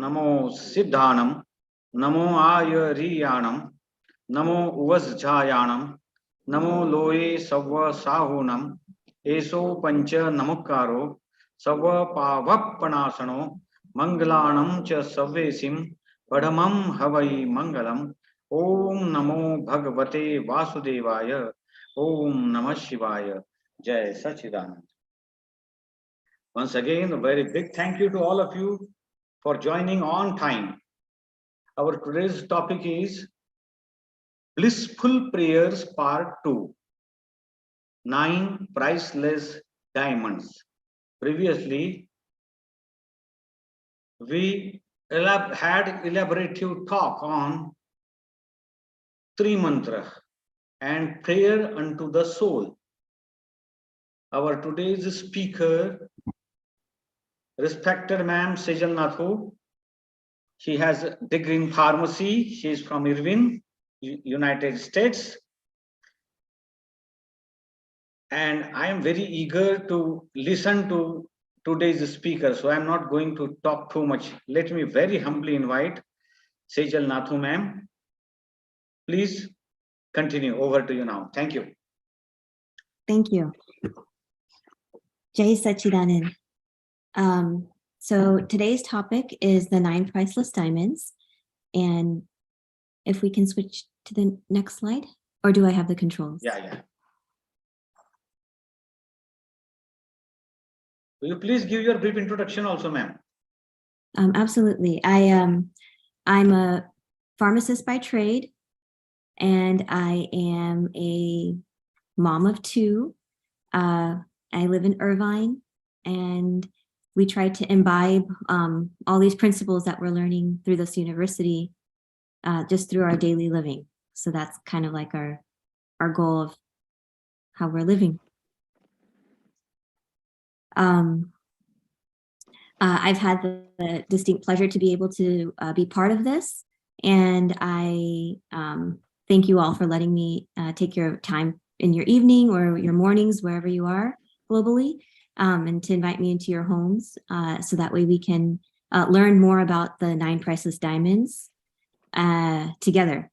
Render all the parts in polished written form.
नमो सिद्धानम, नमो आयरियाणम, नमो उवज्झायाणम, नमो लोये सव्व साहूनम, एसो पंच नमुकारो सव पावपनासनो मंगलाणं च सव्वेसिं पढ़मं हवै मंगलम। ओम नमो भगवते वासुदेवाय। ओम नमः शिवाय। जय सच्चिदानंद। Once again, a very big thank you to all of you for joining on time. Our today's topic is Blissful Prayers Part 2, 9 Priceless Diamonds. Previously, we had elaborative talk on Tri Mantra and prayer unto the soul. Our today's speaker, respected ma'am Sejal Nathu. She has a degree in pharmacy. She is from Irvine, United States. And I am very eager to listen to today's speaker. So I'm not going to talk too much. Let me very humbly invite Sejal Nathu ma'am. Please continue. Over to you now. Thank you. Thank you. Jai Sachidanand. So today's topic is the 9 priceless diamonds. And if we can switch to the next slide, or do I have the controls? Yeah. Will you please give your brief introduction also, ma'am? Absolutely. I'm a pharmacist by trade, and I am a mom of 2. I live in Irvine, and we try to imbibe all these principles that we're learning through this university just through our daily living. So that's kind of like our goal of how we're living. I've had the distinct pleasure to be able to be part of this, and I thank you all for letting me take your time in your evening or your mornings, wherever you are globally, and to invite me into your homes so that way we can learn more about the 9 priceless diamonds together.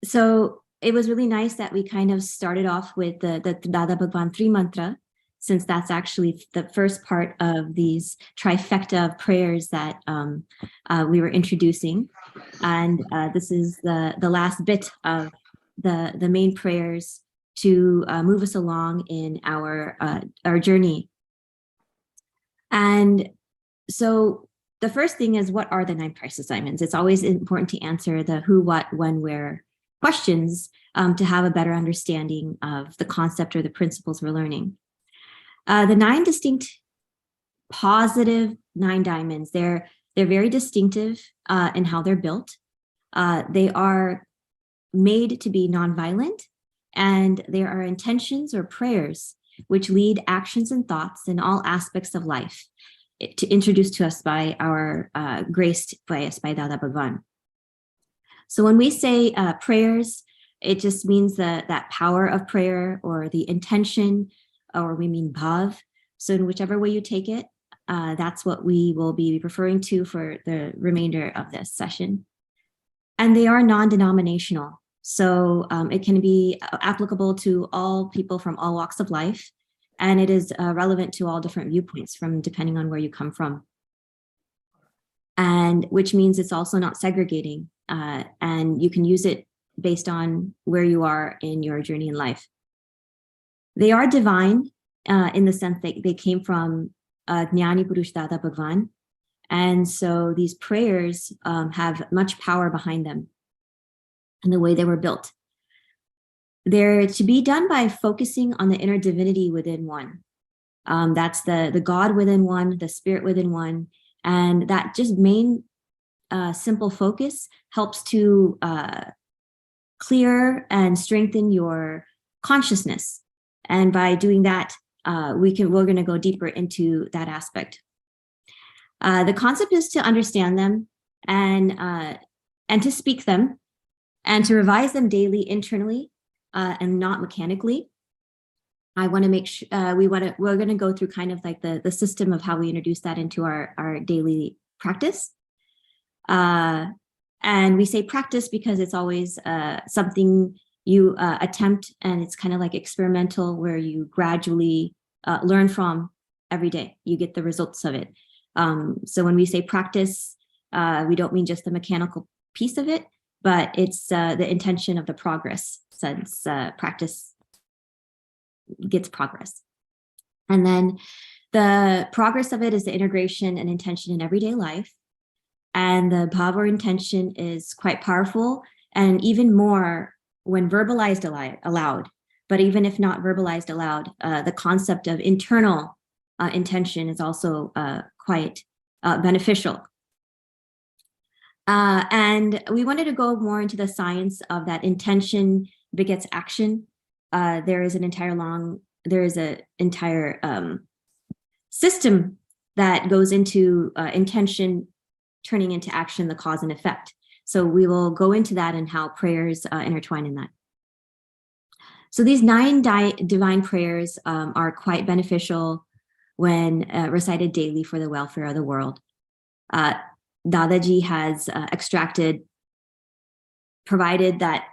So it was really nice that we kind of started off with the Dada Bhagwan Tri Mantra, since that's actually the first part of these trifecta of prayers that we were introducing. And this is the last bit of the main prayers to move us along in our journey. And so the first thing is, what are the 9 priceless diamonds? It's always important to answer the who, what, when, where questions to have a better understanding of the concept or the principles we're learning. The 9 distinct positive 9 diamonds, they're very distinctive in how they're built. They are made to be nonviolent, and there are intentions or prayers which lead actions and thoughts in all aspects of life, to introduce to us by our graced by us by Dada Bhagwan. So when we say prayers, it just means that power of prayer or the intention, or we mean bhav. So in whichever way you take it, that's what we will be referring to for the remainder of this session. And they are non-denominational. So it can be applicable to all people from all walks of life. And it is relevant to all different viewpoints from depending on where you come from. And which means it's also not segregating. And you can use it based on where you are in your journey in life. They are divine in the sense that they came from Jnani Purush Dada Bhagwan. And so these prayers have much power behind them and the way they were built. They're to be done by focusing on the inner divinity within one. That's the God within one, the spirit within one. And that just main simple focus helps to clear and strengthen your consciousness. And by doing that, we're going to go deeper into that aspect. The concept is to understand them and to speak them and to revise them daily internally and not mechanically. I want to make sure we're going to go through kind of like the system of how we introduce that into our daily practice. And we say practice because it's always something you attempt, and it's kind of like experimental, where you gradually learn from every day. You get the results of it. So when we say practice, we don't mean just the mechanical piece of it, but it's the intention of the progress, since practice gets progress. And then the progress of it is the integration and intention in everyday life. And the bhava or intention is quite powerful, and even more when verbalized aloud. But even if not verbalized aloud, the concept of internal intention is also quite beneficial. And we wanted to go more into the science of that intention begets action. There is an entire system that goes into intention turning into action, the cause and effect. So we will go into that and how prayers intertwine in that. So these 9 divine prayers are quite beneficial when recited daily for the welfare of the world. Dadaji has provided that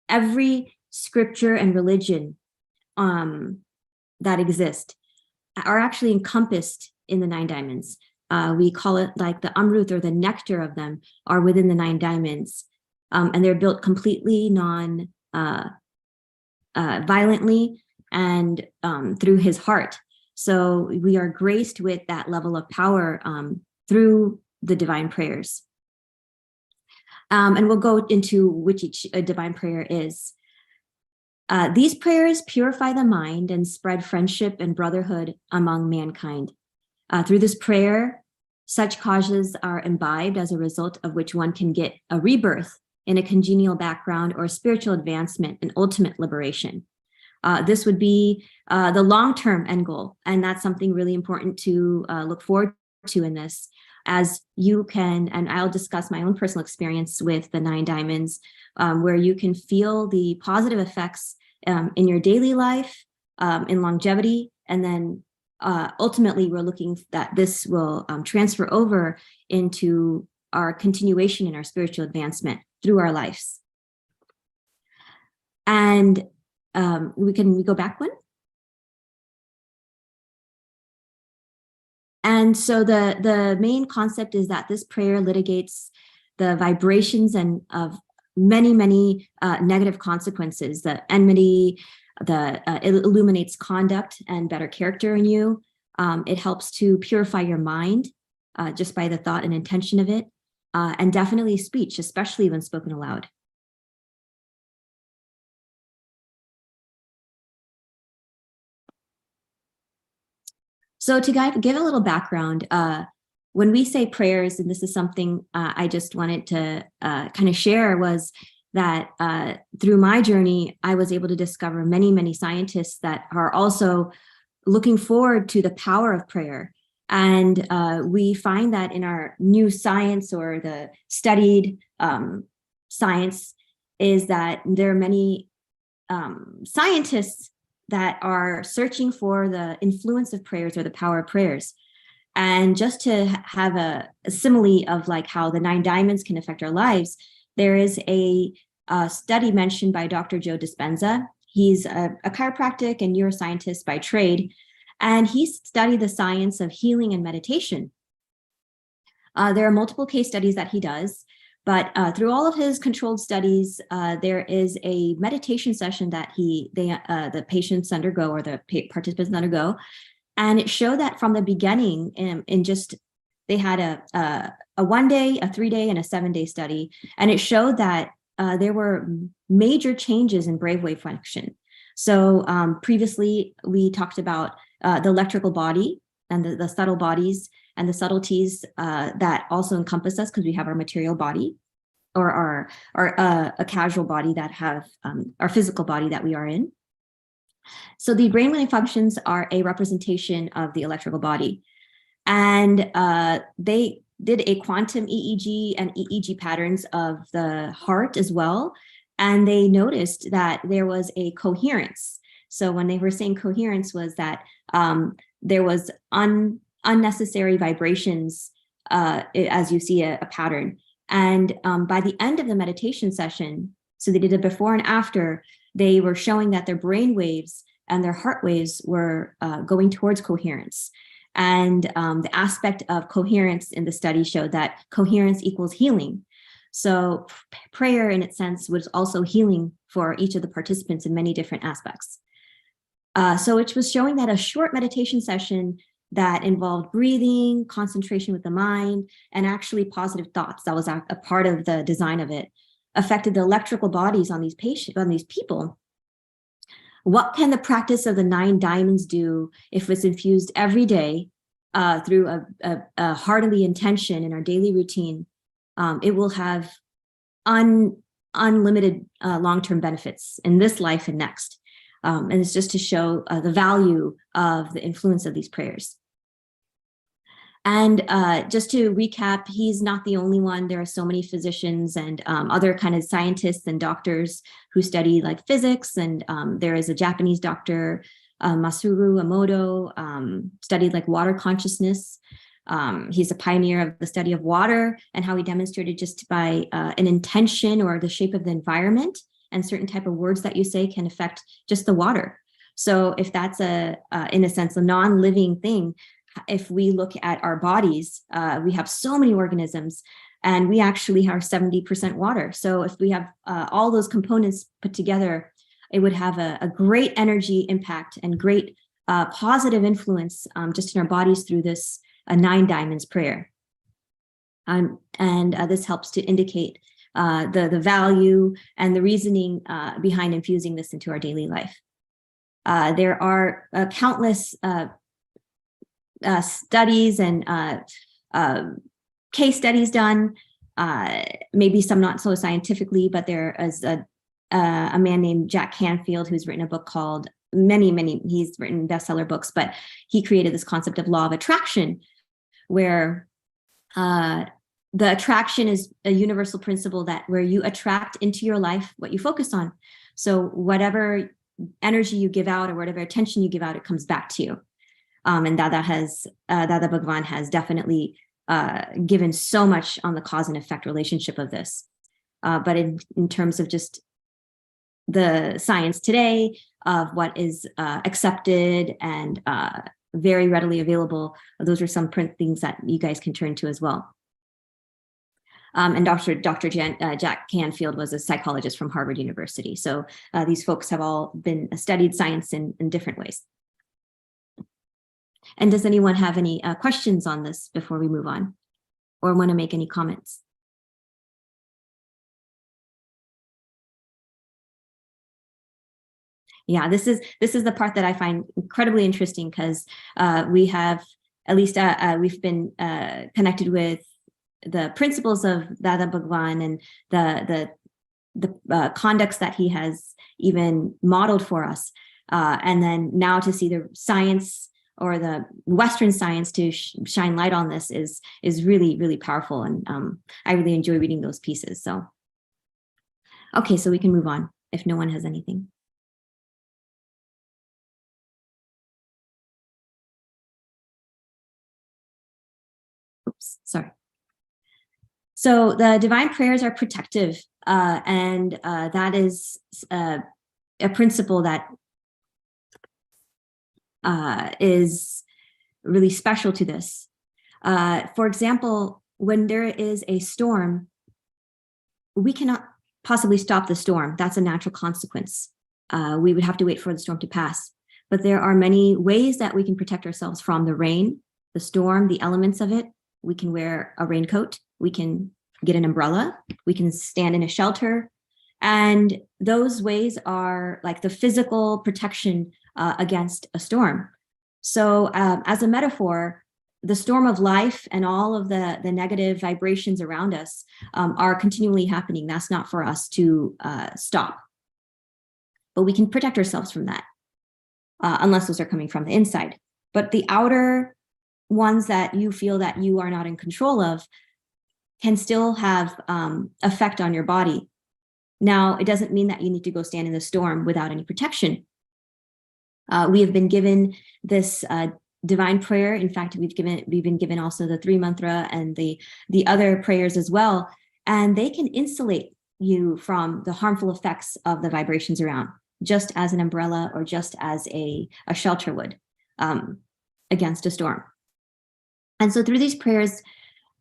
every scripture and religion that exist are actually encompassed in the 9 diamonds. We call it like the amrut, or the nectar of them are within the 9 diamonds. And they're built completely violently and through his heart. So we are graced with that level of power through the divine prayers. And we'll go into which each divine prayer is. These prayers purify the mind and spread friendship and brotherhood among mankind. Through this prayer, such causes are imbibed, as a result of which one can get a rebirth in a congenial background or spiritual advancement and ultimate liberation. This would be the long-term end goal, and that's something really important to look forward to in this, as you can, and I'll discuss my own personal experience with the 9 diamonds, where you can feel the positive effects in your daily life, in longevity, and then ultimately we're looking that this will transfer over into our continuation in our spiritual advancement through our lives. And we go back one. And so the main concept is that this prayer litigates the vibrations and of many negative consequences. The enmity, it illuminates conduct and better character in you. It helps to purify your mind just by the thought and intention of it, and definitely speech, especially when spoken aloud. So to give a little background, when we say prayers, and this is something I just wanted to kind of share, was that through my journey, I was able to discover many scientists that are also looking forward to the power of prayer. And we find that in our new science, or the studied science, is that there are many scientists that are searching for the influence of prayers, or the power of prayers. And just to have a simile of like how the 9 diamonds can affect our lives, there is a study mentioned by Dr. Joe Dispenza. He's a chiropractic and neuroscientist by trade, and he studied the science of healing and meditation. There are multiple case studies that he does, but through all of his controlled studies, there is a meditation session that the patients undergo, or the participants undergo, and it showed that from the beginning, they had a 1-day, a 3-day, and a 7-day study, and it showed that there were major changes in brainwave function. So previously, we talked about the electrical body and the subtle bodies and the subtleties that also encompass us, because we have our material body, or a casual body that have our physical body that we are in. So the brainwave functions are a representation of the electrical body. And they did a quantum EEG and EEG patterns of the heart as well. And they noticed that there was a coherence. So when they were saying coherence was that there was unnecessary vibrations as you see a pattern. And by the end of the meditation session, so they did a before and after, they were showing that their brain waves and their heart waves were going towards coherence. And the aspect of coherence in the study showed that coherence equals healing. So prayer, in its sense, was also healing for each of the participants in many different aspects. So it was showing that a short meditation session that involved breathing, concentration with the mind, and actually positive thoughts, that was a part of the design of it, affected the electrical bodies on these people. What can the practice of the 9 diamonds do if it's infused every day through a heartily intention in our daily routine? It will have unlimited long-term benefits in this life and next. And it's just to show the value of the influence of these prayers. And just to recap, he's not the only one. There are so many physicians and other kind of scientists and doctors who study like physics. And there is a Japanese doctor, Masaru Emoto, studied like water consciousness. He's a pioneer of the study of water and how he demonstrated just by an intention or the shape of the environment and certain type of words that you say can affect just the water. So if that's in a sense, a non-living thing, if we look at our bodies, we have so many organisms and we actually are 70% water. So if we have all those components put together, it would have a great energy impact and great positive influence just in our bodies through this 9 diamonds prayer. And this helps to indicate the value and the reasoning behind infusing this into our daily life. There are countless studies and case studies done, maybe some not so scientifically, but there is a man named Jack Canfield who's written a book called he's written bestseller books, but he created this concept of law of attraction, where the attraction is a universal principle that where you attract into your life what you focus on. So whatever energy you give out or whatever attention you give out, it comes back to you. And Dada Bhagwan has definitely given so much on the cause and effect relationship of this. But in terms of just the science today of what is accepted and very readily available, those are some things that you guys can turn to as well. And Dr. Jack Canfield was a psychologist from Harvard University. So these folks have all been studied science in different ways. And does anyone have any questions on this before we move on or want to make any comments? Yeah, this is the part that I find incredibly interesting because we have, at least we've been connected with the principles of Dada Bhagwan and the conducts that he has even modeled for us. And then now to see the science or the Western science to shine light on this is really, really powerful. And I really enjoy reading those pieces. So, okay, so we can move on if no one has anything. Oops, sorry. So the divine prayers are protective, and that is a principle that is really special to this. For example, when there is a storm, we cannot possibly stop the storm. That's a natural consequence. We would have to wait for the storm to pass. But there are many ways that we can protect ourselves from the rain, the storm, the elements of it. We can wear a raincoat. We can get an umbrella. We can stand in a shelter. And those ways are like the physical protection against a storm. So as a metaphor, the storm of life and all of the negative vibrations around us are continually happening. That's not for us to stop. But we can protect ourselves from that, unless those are coming from the inside. But the outer ones that you feel that you are not in control of can still have effect on your body. Now, it doesn't mean that you need to go stand in the storm without any protection. We have been given this divine prayer. In fact, we've been given also the 3 mantra and the other prayers as well, and they can insulate you from the harmful effects of the vibrations around, just as an umbrella or just as a shelter would against a storm. And so through these prayers,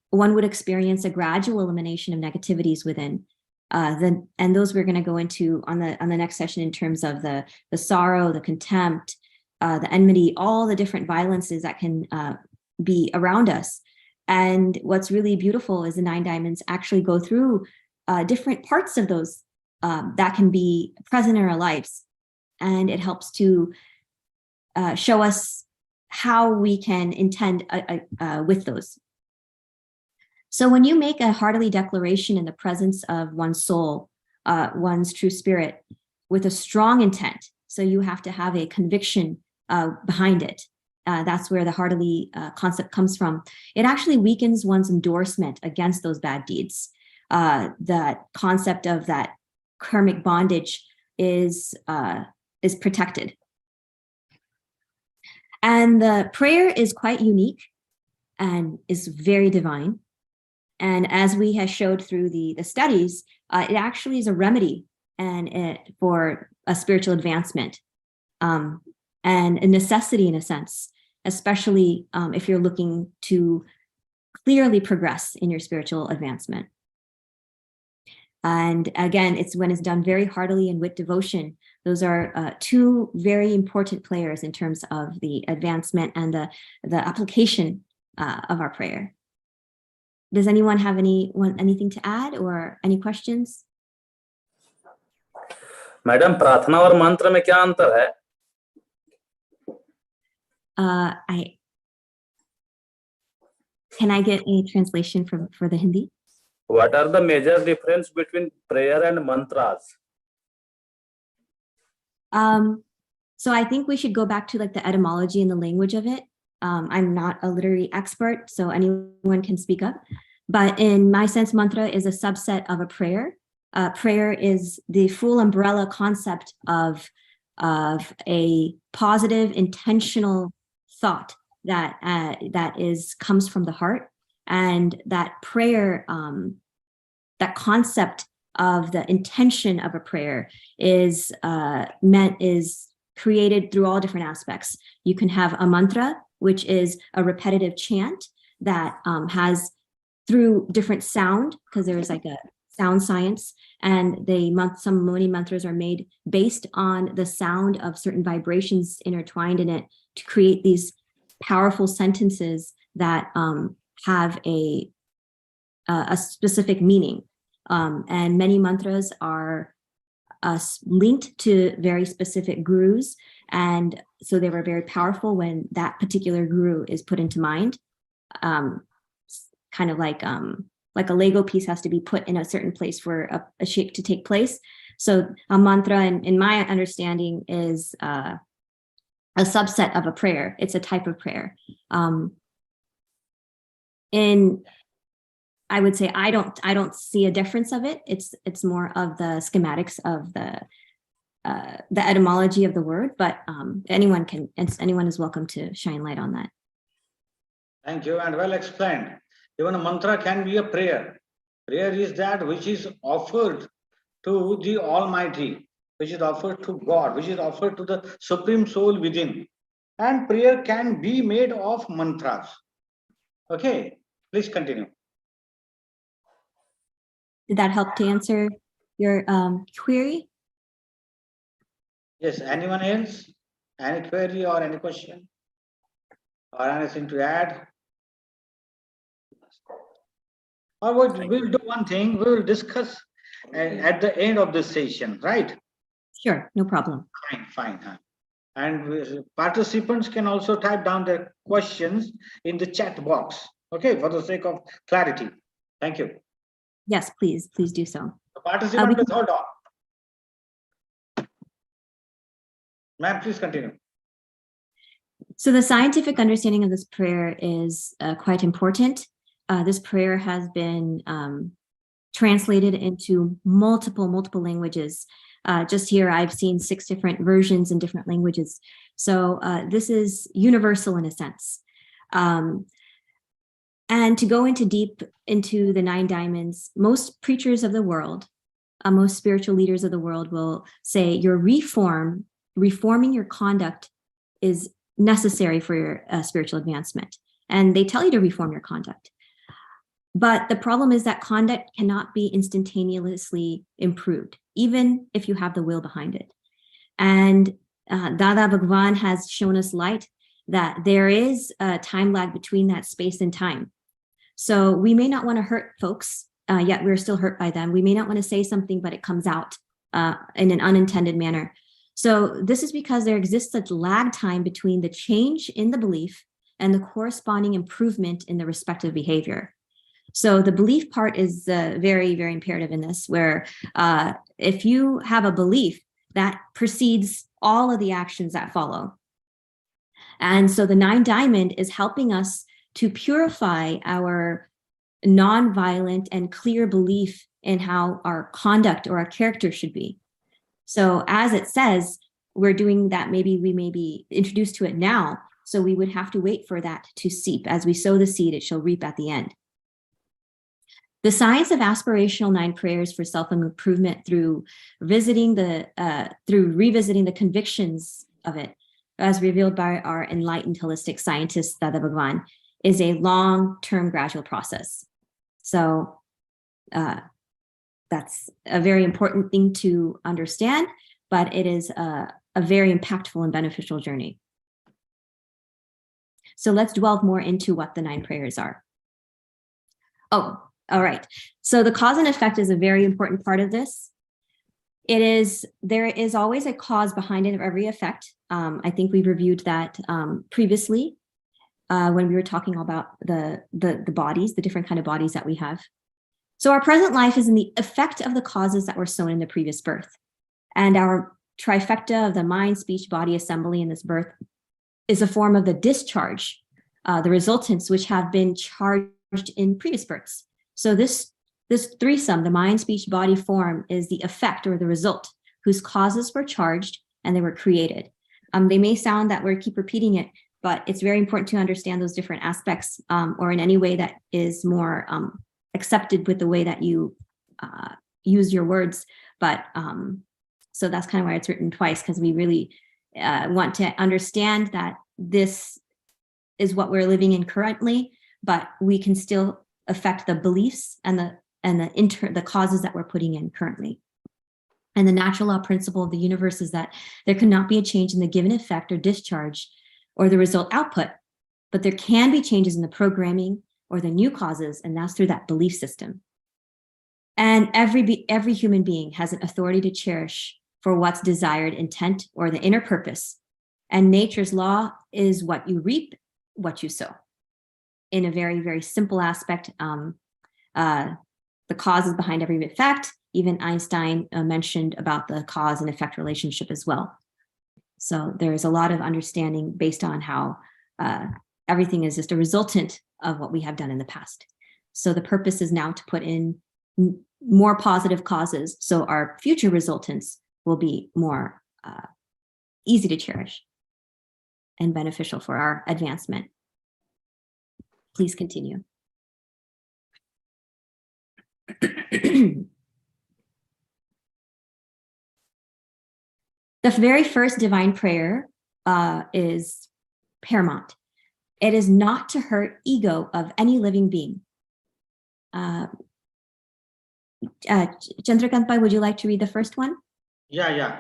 one would experience a gradual elimination of negativities within. And those we're going to go into on the next session in terms of the sorrow, the contempt, the enmity, all the different violences that can be around us. And what's really beautiful is the 9 diamonds actually go through different parts of those that can be present in our lives. And it helps to show us how we can intend with those. So when you make a heartily declaration in the presence of one's soul, one's true spirit, with a strong intent, so you have to have a conviction behind it. That's where the heartily concept comes from. It actually weakens one's endorsement against those bad deeds. That concept of that karmic bondage is protected. And the prayer is quite unique and is very divine. And as we have showed through the studies, it actually is a remedy for a spiritual advancement and a necessity in a sense, especially if you're looking to clearly progress in your spiritual advancement. And again, it's when it's done very heartily and with devotion. Those are 2 very important players in terms of the advancement and the application of our prayer. Does anyone have anything to add or any questions? Madam, प्रार्थना और मंत्र में क्या अंतर है? Can I get a translation for the Hindi? What are the major difference between prayer and mantras? So I think we should go back to like the etymology and the language of it. I'm not a literary expert, so anyone can speak up. But in my sense, mantra is a subset of a prayer. Prayer is the full umbrella concept of a positive, intentional thought that comes from the heart, and that prayer, that concept of the intention of a prayer is created through all different aspects. You can have a mantra, which is a repetitive chant that has through different sound, because there is like a sound science, and many mantras are made based on the sound of certain vibrations intertwined in it to create these powerful sentences that have a specific meaning. And many mantras are linked to very specific gurus, and so they were very powerful when that particular guru is put into mind. Kind of like a Lego piece has to be put in a certain place for a shape to take place. So a mantra, in my understanding, is a subset of a prayer. It's a type of prayer. I would say I don't see a difference of it. It's more of the schematics of the etymology of the word, but anyone is welcome to shine light on that. Thank you, and well explained. Even a mantra can be a prayer. Prayer is that which is offered to the Almighty, which is offered to God, which is offered to the Supreme Soul within. And prayer can be made of mantras. Okay, please continue. Did that help to answer your query? Yes, anyone else? Any query or any question? Or anything to add? Or we'll do one thing, we will discuss at the end of this session, right? Sure, no problem. Fine. And participants can also type down their questions in the chat box, okay, for the sake of clarity. Thank you. Yes, please do so. The participant is hold on. Ma'am, please continue. So the scientific understanding of this prayer is quite important. This prayer has been translated into multiple languages. Just here, I've seen 6 different versions in different languages. So this is universal in a sense. And to go into deep into the 9 diamonds, most preachers of the world, most spiritual leaders of the world will say your reforming your conduct is necessary for your spiritual advancement. And they tell you to reform your conduct. But the problem is that conduct cannot be instantaneously improved, even if you have the will behind it. And Dada Bhagwan has shown us light that there is a time lag between that space and time. So we may not want to hurt folks, yet we're still hurt by them. We may not want to say something, but it comes out in an unintended manner. So this is because there exists a lag time between the change in the belief and the corresponding improvement in the respective behavior. So the belief part is very, very imperative in this, where if you have a belief, that precedes all of the actions that follow. And so the 9 diamond is helping us to purify our nonviolent and clear belief in how our conduct or our character should be. So as it says, we're doing that, maybe we may be introduced to it now, so we would have to wait for that to seep. As we sow the seed, it shall reap at the end. The science of aspirational 9 prayers for self-improvement through revisiting the convictions of it, as revealed by our enlightened holistic scientist, Dada Bhagwan, is a long-term gradual process. So that's a very important thing to understand, but it is a very impactful and beneficial journey. So let's delve more into what the 9 prayers are. Oh, all right. So the cause and effect is a very important part of this. There is always a cause behind it of every effect. I think we reviewed that previously when we were talking about the bodies, the different kind of bodies that we have. So our present life is in the effect of the causes that were sown in the previous birth. And our trifecta of the mind, speech, body assembly in this birth is a form of the discharge, the resultants which have been charged in previous births. So this threesome, the mind, speech, body form, is the effect or the result whose causes were charged and they were created. They may sound that we keep repeating it, but it's very important to understand those different aspects, or in any way that is more accepted with the way that you use your words. But so that's kind of why it's written twice, because we really want to understand that this is what we're living in currently, but we can still affect the beliefs and the causes that we're putting in currently. And the natural law principle of the universe is that there cannot be a change in the given effect or discharge or the result output, but there can be changes in the programming or the new causes, and that's through that belief system. And every human being has an authority to cherish for what's desired intent or the inner purpose. And nature's law is what you reap, what you sow. In a very, very simple aspect, the cause is behind every effect. Even Einstein mentioned about the cause and effect relationship as well. So there's a lot of understanding based on how everything is just a resultant of what we have done in the past. So the purpose is now to put in more positive causes, so our future resultants will be more easy to cherish and beneficial for our advancement. Please continue. The very first divine prayer is paramount. It is not to hurt ego of any living being. Chandrakant Pai, would you like to read the first one? Yeah.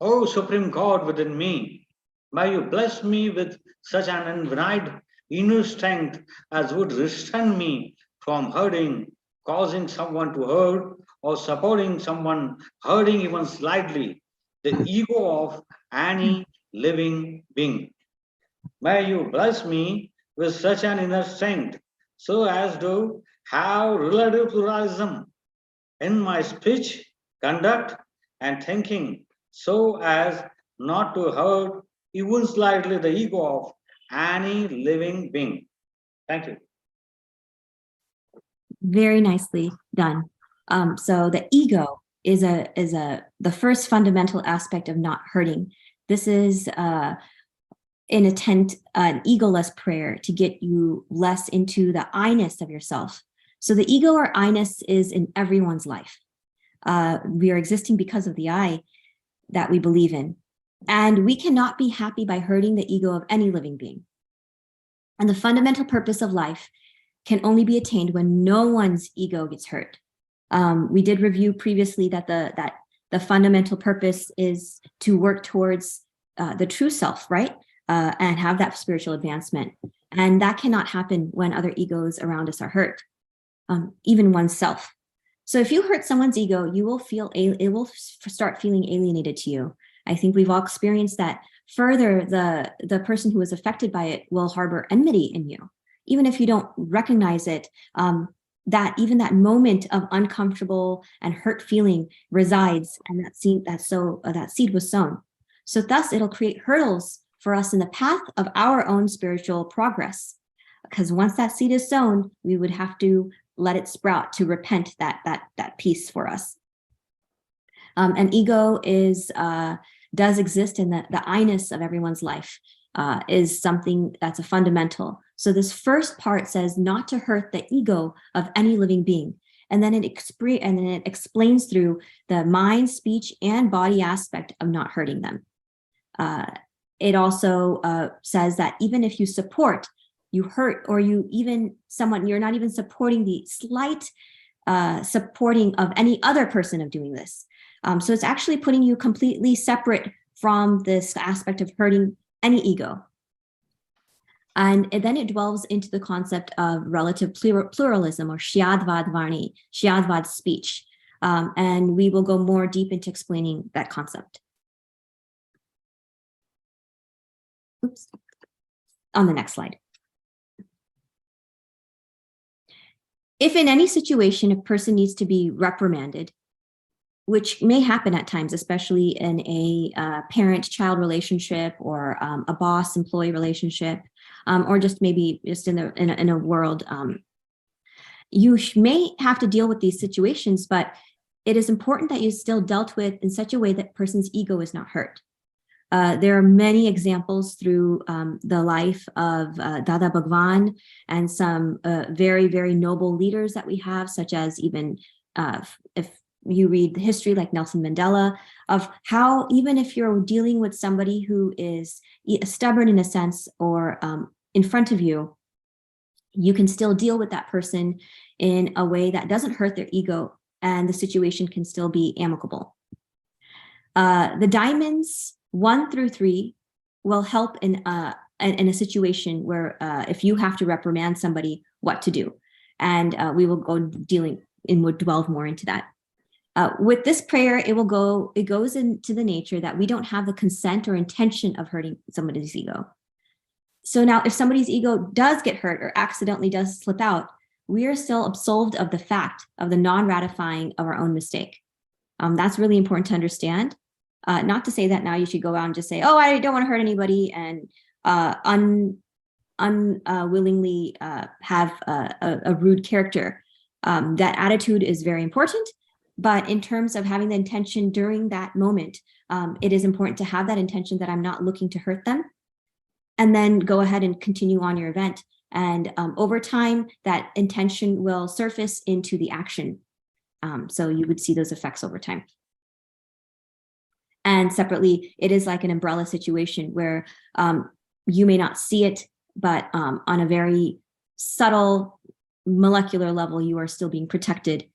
Oh, Supreme God within me, may you bless me with such an infinite inner strength as would restrain me from hurting, causing someone to hurt, or supporting someone hurting even slightly the ego of any living being. May you bless me with such an inner strength so as to have relative pluralism in my speech, conduct, and thinking, so as not to hurt even slightly the ego of any living being. Thank you. Very nicely done. So the ego is the first fundamental aspect of not hurting. This is an egoless prayer to get you less into the I-ness of yourself. So the ego or I-ness is in everyone's life. We are existing because of the I that we believe in. And we cannot be happy by hurting the ego of any living being. And the fundamental purpose of life can only be attained when no one's ego gets hurt. We did review previously that the fundamental purpose is to work towards the true self, right? And have that spiritual advancement. And that cannot happen when other egos around us are hurt, even oneself. So if you hurt someone's ego, you will feel, it will start feeling alienated to you. I think we've all experienced that. Further, the person who is affected by it will harbor enmity in you. Even if you don't recognize it, that even that moment of uncomfortable and hurt feeling resides, and that seed was sown. So thus it'll create hurdles for us in the path of our own spiritual progress. Because once that seed is sown, we would have to let it sprout to repent that piece for us. And ego does exist in the I-ness of everyone's life, is something that's a fundamental. So this first part says not to hurt the ego of any living being. And then it explains through the mind, speech, and body aspect of not hurting them. It also says that even if you support, you hurt, or you're not even supporting the slight supporting of any other person of doing this. So it's actually putting you completely separate from this aspect of hurting any ego. And then it delves into the concept of relative pluralism, or Shyadvad Varni, Shyadvad speech. And we will go more deep into explaining that concept. Oops. On the next slide. If in any situation a person needs to be reprimanded, which may happen at times, especially in a parent-child relationship, or a boss-employee relationship, or just maybe just in a world, you may have to deal with these situations, but it is important that you still dealt with in such a way that person's ego is not hurt. There are many examples through the life of Dada Bhagwan and some very, very noble leaders that we have, such as even if you read the history like Nelson Mandela, of how even if you're dealing with somebody who is stubborn in a sense, or in front of you, you can still deal with that person in a way that doesn't hurt their ego, and the situation can still be amicable. The diamonds 1 through 3 will help in a situation where if you have to reprimand somebody, what to do. And we will go we'll delve more into that. With this prayer, it goes into the nature that we don't have the consent or intention of hurting somebody's ego. So now if somebody's ego does get hurt or accidentally does slip out, we are still absolved of the fact of the non-ratifying of our own mistake. That's really important to understand. Not to say that now you should go out and just say, oh, I don't want to hurt anybody, and unwillingly have a rude character. That attitude is very important. But in terms of having the intention during that moment, it is important to have that intention that I'm not looking to hurt them, and then go ahead and continue on your event. And over time, that intention will surface into the action. So you would see those effects over time. And separately, it is like an umbrella situation where you may not see it, but on a very subtle molecular level, you are still being protected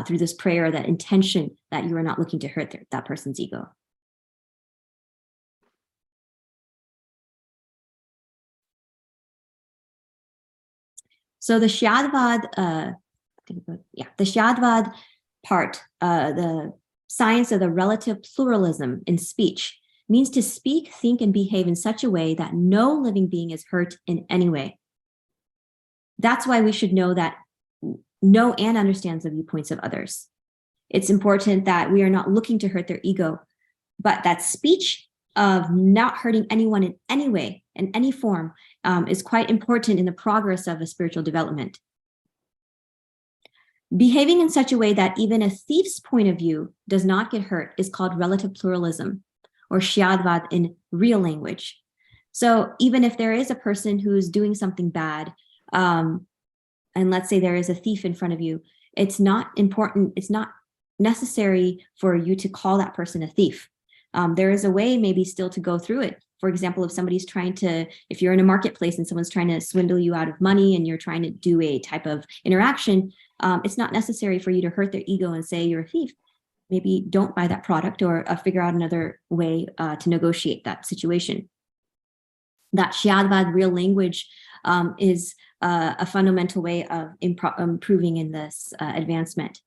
through this prayer, that intention that you are not looking to hurt that person's ego. So the Shyadvad, the Shyadvad part, the science of the relative pluralism in speech, means to speak, think, and behave in such a way that no living being is hurt in any way. That's why we should know and understand the viewpoints of others. It's important that we are not looking to hurt their ego, but that speech of not hurting anyone in any way, in any form, is quite important in the progress of a spiritual development. Behaving in such a way that even a thief's point of view does not get hurt is called relative pluralism, or Shyadvad in real language. So even if there is a person who's doing something bad, and let's say there is a thief in front of you, it's not important, it's not necessary for you to call that person a thief. There is a way maybe still to go through it. For example, if somebody's trying to, if you're in a marketplace and someone's trying to swindle you out of money and you're trying to do a type of interaction, it's not necessary for you to hurt their ego and say you're a thief. Maybe don't buy that product, or figure out another way to negotiate that situation. That Shyadvad real language is a fundamental way of improving in this advancement.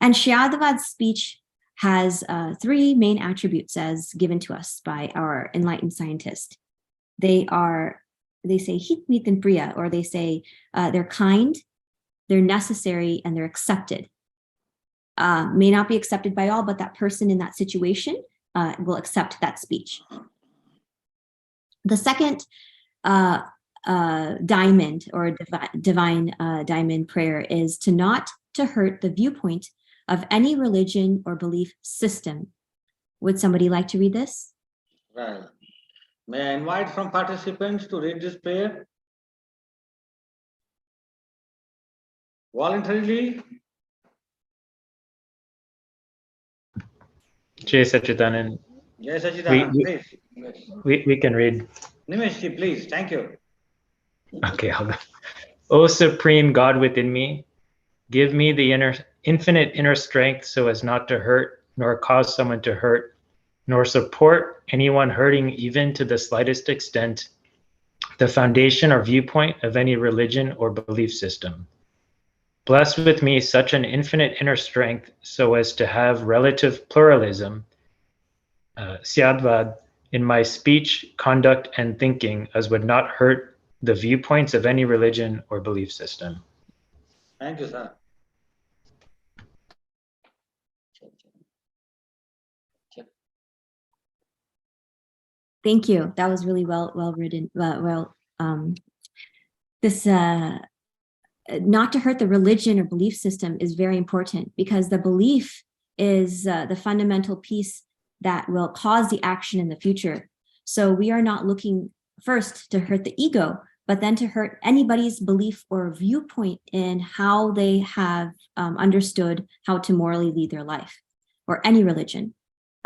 And Shyadvad speech has three main attributes as given to us by our enlightened scientist. They say hit, meet, and priya, or they say they're kind, they're necessary, and they're accepted. May not be accepted by all, but that person in that situation will accept that speech. The second diamond, or divine diamond prayer, is to not to hurt the viewpoint of any religion or belief system. Would somebody like to read this? Well, may I invite from participants to read this prayer? Voluntarily? Jai Sachidanand. Yes, Sachidanand, please. We can read. Nimeshji, please. Thank you. Okay. O Supreme God within me, give me the infinite inner strength so as not to hurt, nor cause someone to hurt, nor support anyone hurting even to the slightest extent, the foundation or viewpoint of any religion or belief system. Bless with me such an infinite inner strength so as to have relative pluralism, Shyadvad, in my speech, conduct, and thinking, as would not hurt the viewpoints of any religion or belief system. Thank you, sir. Thank you. That was really well written. This not to hurt the religion or belief system is very important, because the belief is the fundamental piece that will cause the action in the future. So we are not looking first to hurt the ego, but then to hurt anybody's belief or viewpoint in how they have understood how to morally lead their life, or any religion.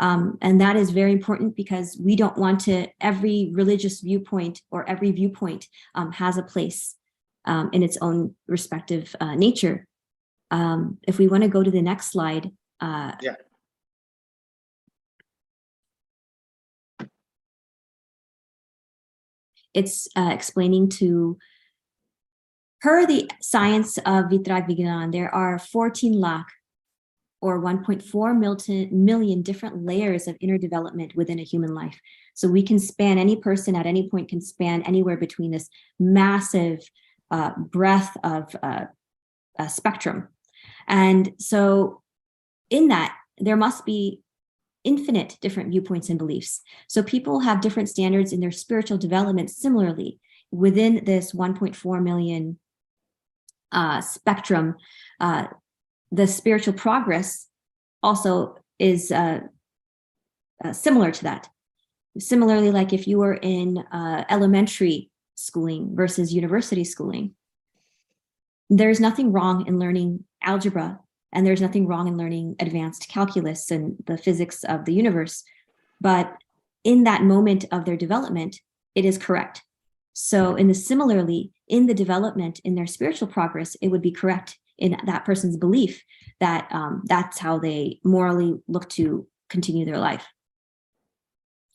And that is very important, because we don't want to, every religious viewpoint or every viewpoint has a place in its own respective nature. If we want to go to the next slide. Yeah. It's explaining to per the science of Vitrag Vignan, there are 14 lakh or 1.4 million different layers of inner development within a human life. So we can span, any person at any point can span anywhere between this massive breadth of spectrum. And so in that, there must be infinite different viewpoints and beliefs. So people have different standards in their spiritual development. Similarly, within this 1.4 million spectrum, the spiritual progress also is similar to that. Similarly, like if you were in elementary schooling versus university schooling, there's nothing wrong in learning algebra, and there's nothing wrong in learning advanced calculus and the physics of the universe. But in that moment of their development, it is correct. So similarly, in the development, in their spiritual progress, it would be correct in that person's belief that that's how they morally look to continue their life.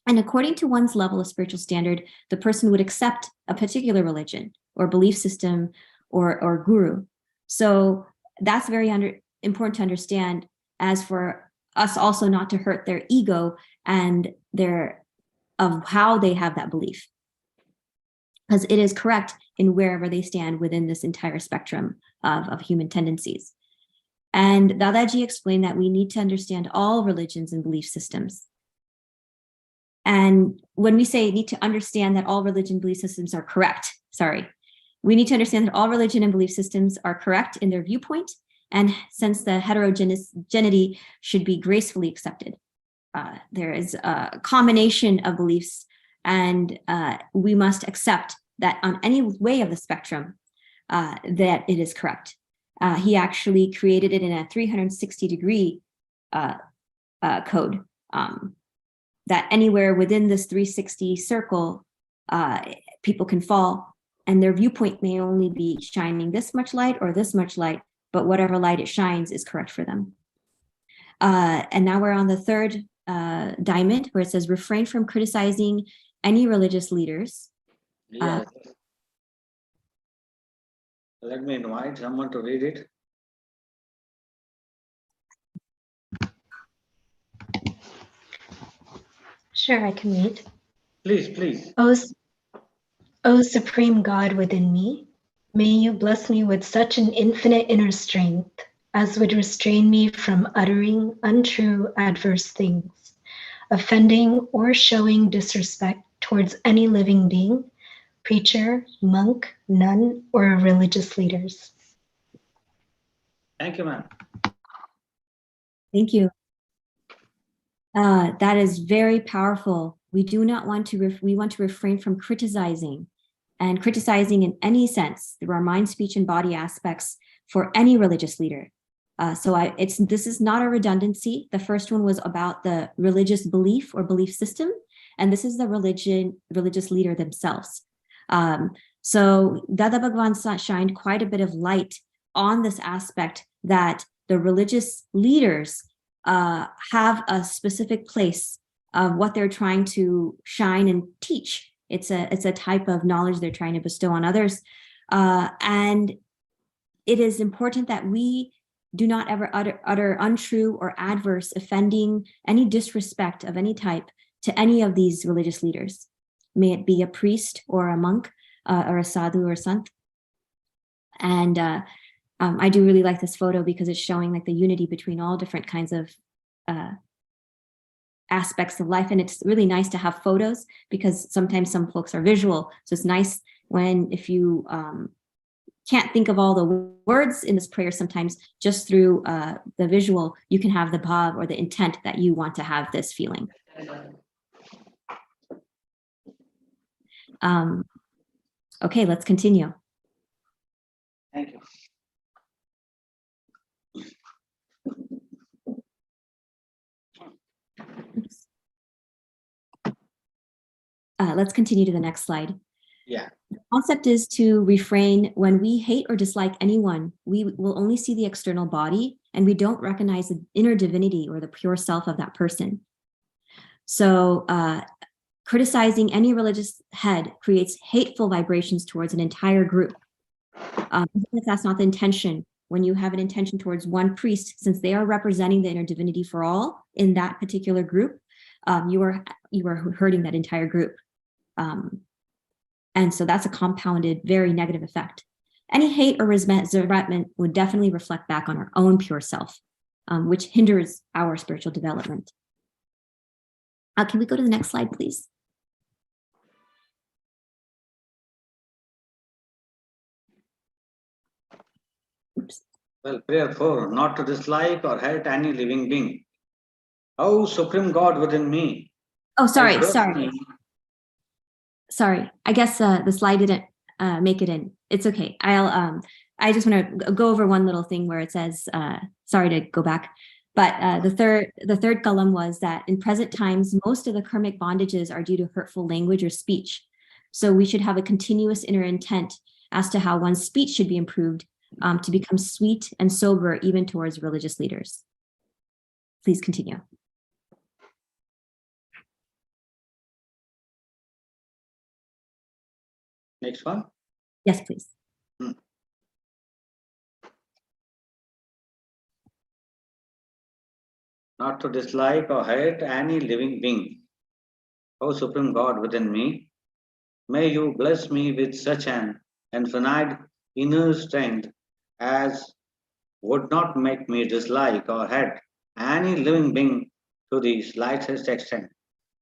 And according to one's level of spiritual standard, the person would accept a particular religion or belief system or guru. So that's very important to understand, as for us also not to hurt their ego and of how they have that belief, because it is correct in wherever they stand within this entire spectrum of human tendencies. And Dadaji explained that we need to understand all religions and belief systems. And when we say need to understand that all religion and belief systems are correct, we need to understand that all religion and belief systems are correct in their viewpoint, and since the heterogeneity should be gracefully accepted. There is a combination of beliefs, and we must accept that on any way of the spectrum, that it is correct. He actually created it in a 360-degree code, that anywhere within this 360 circle, people can fall, and their viewpoint may only be shining this much light or this much light, but whatever light it shines is correct for them. And now we're on the third diamond, where it says refrain from criticizing any religious leaders. Yes. Let me invite someone to read it. Sure, I can read. Please, please. O Supreme God within me, may you bless me with such an infinite inner strength as would restrain me from uttering untrue, adverse things, offending or showing disrespect towards any living being, preacher, monk, nun, or religious leaders. Thank you, ma'am. Thank you. That is very powerful. We do not want to, we want to refrain from criticizing, and criticizing in any sense through our mind, speech, and body aspects for any religious leader. This is not a redundancy. The first one was about the religious belief or belief system, and this is the religious leader themselves. So Dada Bhagwan shined quite a bit of light on this aspect that the religious leaders have a specific place of what they're trying to shine and teach. It's a type of knowledge they're trying to bestow on others. And it is important that we do not ever utter untrue or adverse, offending, any disrespect of any type to any of these religious leaders. May it be a priest or a monk or a sadhu or sant. And I do really like this photo because it's showing like the unity between all different kinds of aspects of life. And it's really nice to have photos because sometimes some folks are visual. So it's nice if you can't think of all the words in this prayer, sometimes just through the visual, you can have the bhav or the intent that you want to have this feeling. Okay, let's continue. Thank you. Let's continue to the next slide. Yeah. The concept is to refrain. When we hate or dislike anyone, we will only see the external body and we don't recognize the inner divinity or the pure self of that person. So criticizing any religious head creates hateful vibrations towards an entire group. Even if that's not the intention, when you have an intention towards one priest, since they are representing the inner divinity for all in that particular group, you are hurting that entire group. And so that's a compounded, very negative effect. Any hate or resentment would definitely reflect back on our own pure self, which hinders our spiritual development. Can we go to the next slide, please? Oops. Well, prayer 4, not to dislike or hate any living being. Oh, Supreme God within me. Oh, sorry. Sorry, I guess the slide didn't make it in. It's okay. I just want to go over one little thing where it says, sorry to go back, but the third column was that in present times, most of the karmic bondages are due to hurtful language or speech. So we should have a continuous inner intent as to how one's speech should be improved to become sweet and sober, even towards religious leaders. Please continue. Next one. Yes, please. Not to dislike or hate any living being. O Supreme God within me, may you bless me with such an infinite inner strength as would not make me dislike or hate any living being to the slightest extent,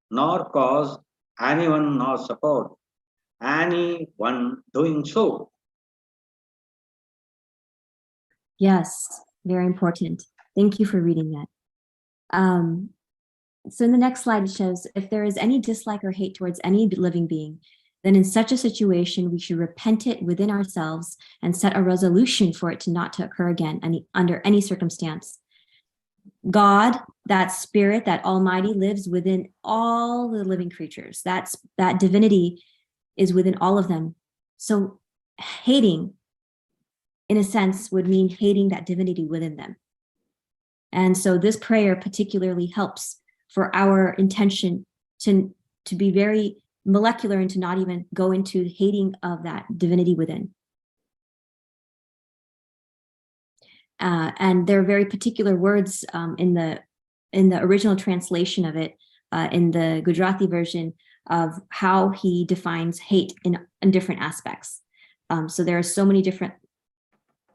nor cause anyone nor support anyone doing so. Yes, Very important. Thank you for reading that. So in the next slide, it shows if there is any dislike or hate towards any living being, then in such a situation, we should repent it within ourselves and set a resolution for it not to occur again under any circumstance. God, that spirit, that Almighty, lives within all the living creatures. That divinity is within all of them. So hating, in a sense, would mean hating that divinity within them. And so this prayer particularly helps for our intention to be very molecular and to not even go into hating of that divinity within. And there are very particular words in the original translation of it, in the Gujarati version, of how he defines hate in different aspects. So there are so many different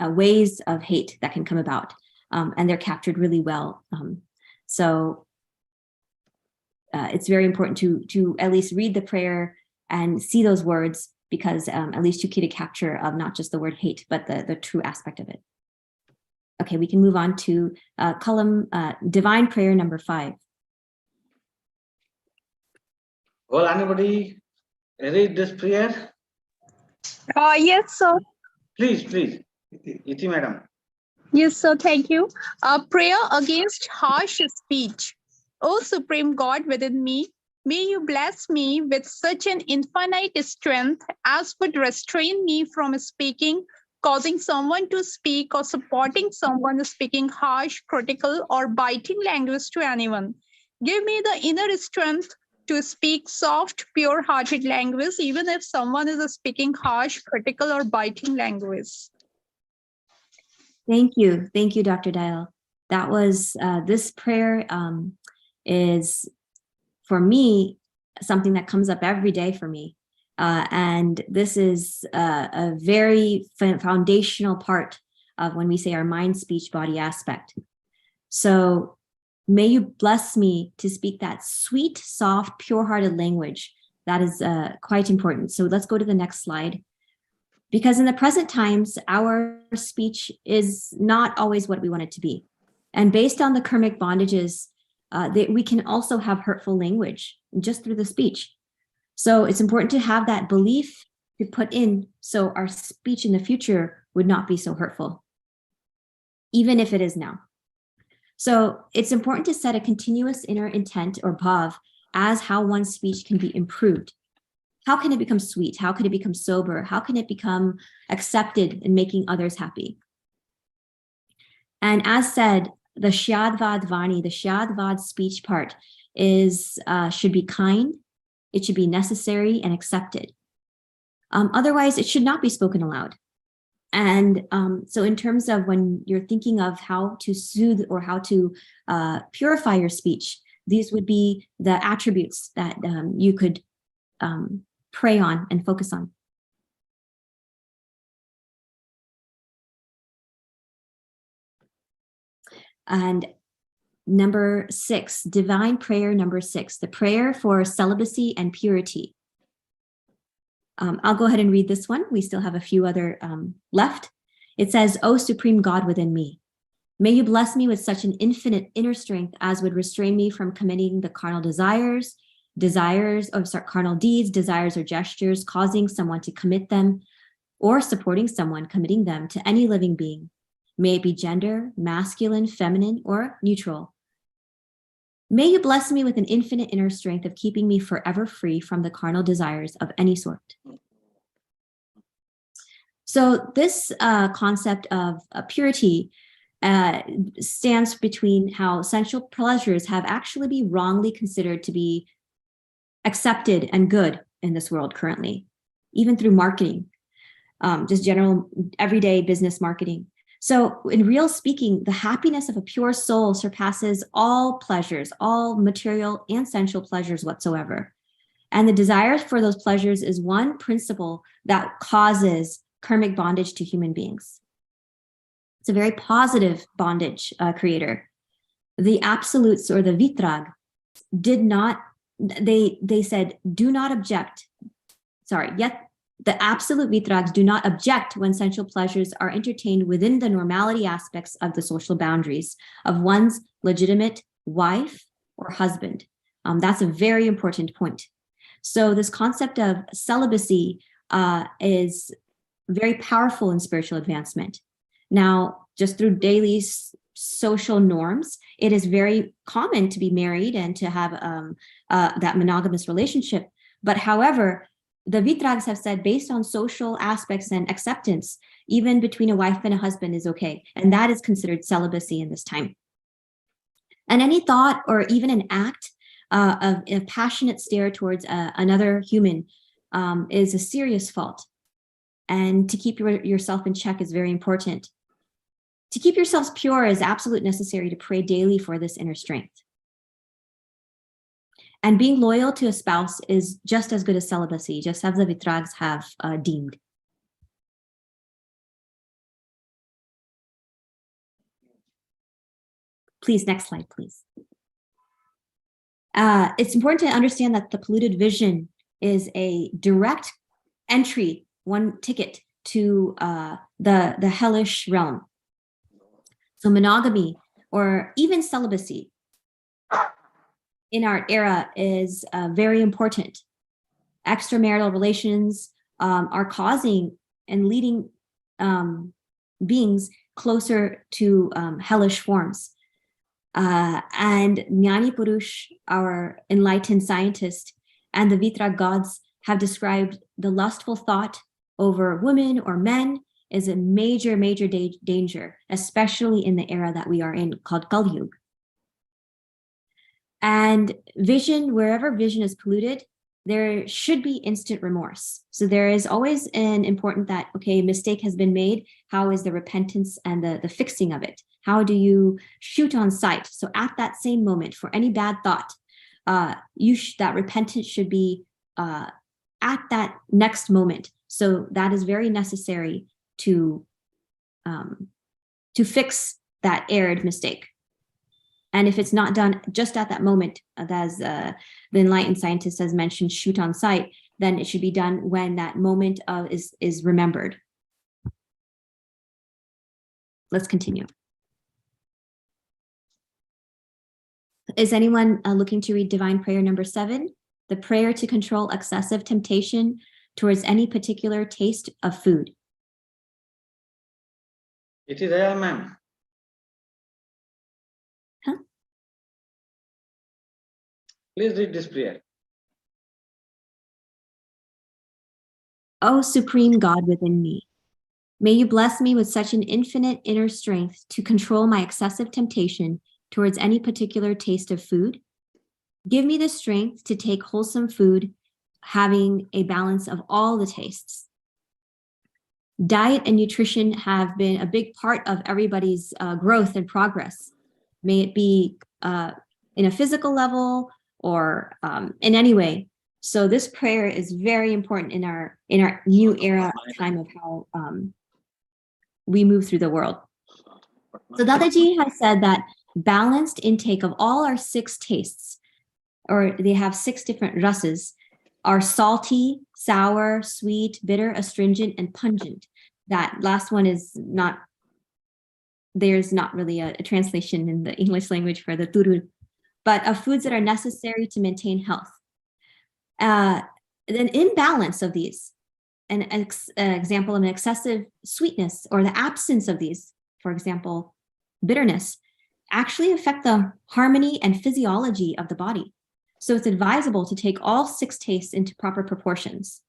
ways of hate that can come about, and they're captured really well. So it's very important to at least read the prayer and see those words, because at least you get a capture of not just the word hate, but the true aspect of it. Okay, we can move on to column Divine Prayer number 5. Will anybody read this prayer? Yes, sir. Please. Iti madam. Yes, sir. Thank you. Prayer against harsh speech. O Supreme God within me, may you bless me with such an infinite strength as would restrain me from speaking, causing someone to speak, or supporting someone speaking harsh, critical, or biting language to anyone. Give me the inner strength to speak soft, pure-hearted language, even if someone is speaking harsh, critical, or biting language. Thank you, Dr. Dial. That was this prayer is, for me, something that comes up every day for me. And this is a very foundational part of when we say our mind, speech, body aspect. So may you bless me to speak that sweet, soft, pure-hearted language. That is quite important. So let's go to the next slide. Because in the present times, our speech is not always what we want it to be. And based on the karmic bondages, we can also have hurtful language just through the speech. So it's important to have that belief to put in so our speech in the future would not be so hurtful, even if it is now. So it's important to set a continuous inner intent or bhav as how one's speech can be improved. How can it become sweet? How can it become sober? How can it become accepted in making others happy? And as said, the Shyadvad Vani, the Shyadvad speech part is should be kind, it should be necessary and accepted. Otherwise, it should not be spoken aloud. And so in terms of when you're thinking of how to soothe or how to purify your speech, these would be the attributes that you could pray on and focus on. And number 6, divine prayer number 6, the prayer for celibacy and purity. I'll go ahead and read this one. We still have a few other left. It says, O Supreme God within me, may you bless me with such an infinite inner strength as would restrain me from committing the carnal carnal deeds, desires, or gestures, causing someone to commit them, or supporting someone committing them to any living being, may it be gender, masculine, feminine, or neutral. May you bless me with an infinite inner strength of keeping me forever free from the carnal desires of any sort. So this concept of purity stands between how sensual pleasures have actually been wrongly considered to be accepted and good in this world currently, even through marketing, just general everyday business marketing. So in real speaking, the happiness of a pure soul surpasses all pleasures, all material and sensual pleasures whatsoever. And the desire for those pleasures is one principle that causes karmic bondage to human beings. It's a very positive bondage creator. The absolutes, or the vitrag, did not, they said, do not object. Sorry, yet The absolute vitrags do not object when sensual pleasures are entertained within the normality aspects of the social boundaries of one's legitimate wife or husband. That's a very important point. So this concept of celibacy is very powerful in spiritual advancement. Now, just through daily social norms, it is very common to be married and to have that monogamous relationship. But however, the vitrags have said, based on social aspects and acceptance, even between a wife and a husband is okay. And that is considered celibacy in this time. And any thought or even an act of a passionate stare towards another human is a serious fault. And to keep yourself in check is very important. To keep yourselves pure is absolutely necessary to pray daily for this inner strength. And being loyal to a spouse is just as good as celibacy, just as the vitrags have deemed. Please, next slide, please. It's important to understand that the polluted vision is a direct entry, one ticket to the hellish realm. So monogamy or even celibacy in our era is very important. Extramarital relations are causing and leading beings closer to hellish forms. And Jnani Purush, our enlightened scientist, and the Vitrag gods have described the lustful thought over women or men is a major, major danger, especially in the era that we are in, called Kali Yuga. And vision, wherever vision is polluted, there should be instant remorse. So there is always an important that, okay, a mistake has been made. How is the repentance and the fixing of it? How do you shoot on sight? So at that same moment, for any bad thought, that repentance should be at that next moment. So that is very necessary to fix that erred mistake. And if it's not done just at that moment, as the enlightened scientist has mentioned, shoot on sight, then it should be done when that moment is remembered. Let's continue. Is anyone looking to read Divine Prayer number 7? The prayer to control excessive temptation towards any particular taste of food. It is there, ma'am. Huh? Please read this prayer. O Supreme God within me, may you bless me with such an infinite inner strength to control my excessive temptation towards any particular taste of food. Give me the strength to take wholesome food, having a balance of all the tastes. Diet and nutrition have been a big part of everybody's growth and progress. May it be in a physical level or in any way. So this prayer is very important in our new era time of how we move through the world. So Dadaji has said that balanced intake of all our 6 tastes, or they have 6 different rasas, are salty, sour, sweet, bitter, astringent, and pungent. That last one is not, there's not really a translation in the English language for the turul, but of foods that are necessary to maintain health. An imbalance of these, an example of an excessive sweetness or the absence of these, for example, bitterness, actually affect the harmony and physiology of the body. So it's advisable to take all 6 tastes into proper proportions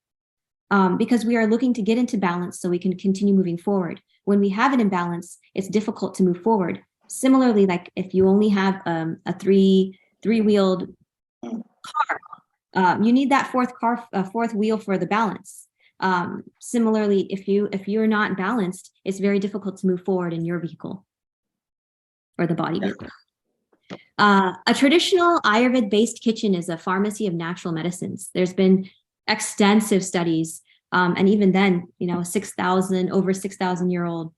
because we are looking to get into balance so we can continue moving forward. When we have an imbalance, it's difficult to move forward. Similarly, like if you only have a three-wheeled car, you need that fourth wheel for the balance. Similarly, if you're not balanced, it's very difficult to move forward in your vehicle or the body vehicle. A traditional Ayurveda-based kitchen is a pharmacy of natural medicines. There's been extensive studies, and even then, over 6,000-year-old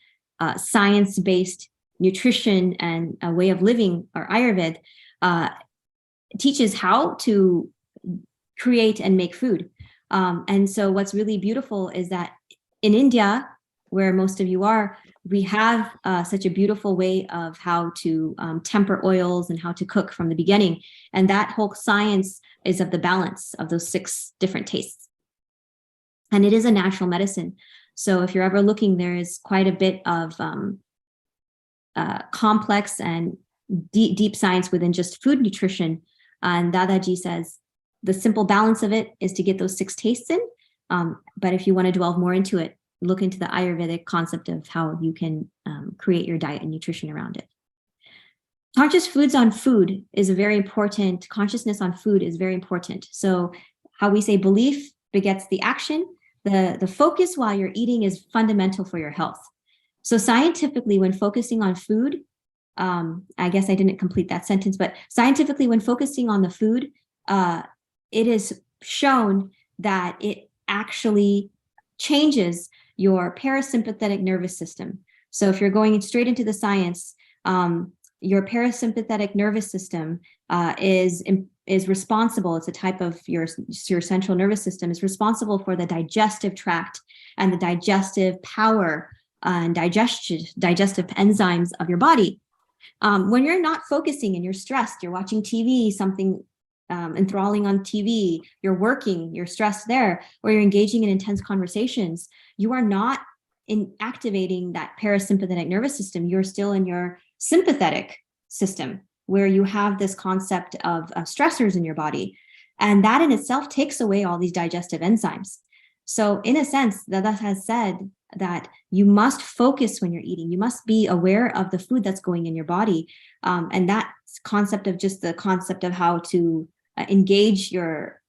science-based nutrition and a way of living, or Ayurveda, teaches how to create and make food. And so what's really beautiful is that in India, where most of you are, we have such a beautiful way of how to temper oils and how to cook from the beginning. And that whole science is of the balance of those 6 different tastes. And it is a natural medicine. So if you're ever looking, there is quite a bit of complex and deep science within just food nutrition. And Dadaji says the simple balance of it is to get those 6 tastes in. But if you want to delve more into it, look into the Ayurvedic concept of how you can create your diet and nutrition around it. Conscious foods on food is a very important, consciousness on food is very important. So how we say belief begets the action, the focus while you're eating is fundamental for your health. So scientifically, when focusing on food, I guess I didn't complete that sentence, but scientifically, when focusing on the food, it is shown that it actually changes your parasympathetic nervous system. So if you're going straight into the science, your parasympathetic nervous system is responsible. It's a type of your central nervous system is responsible for the digestive tract and the digestive power and digestive enzymes of your body. When you're not focusing and you're stressed, you're watching TV, something enthralling on TV, you're working, you're stressed there, or you're engaging in intense conversations, you are not activating that parasympathetic nervous system. You're still in your sympathetic system, where you have this concept of stressors in your body. And that in itself takes away all these digestive enzymes. So in a sense, Dada has said that you must focus when you're eating. You must be aware of the food that's going in your body. And that concept of just the concept of how to engage your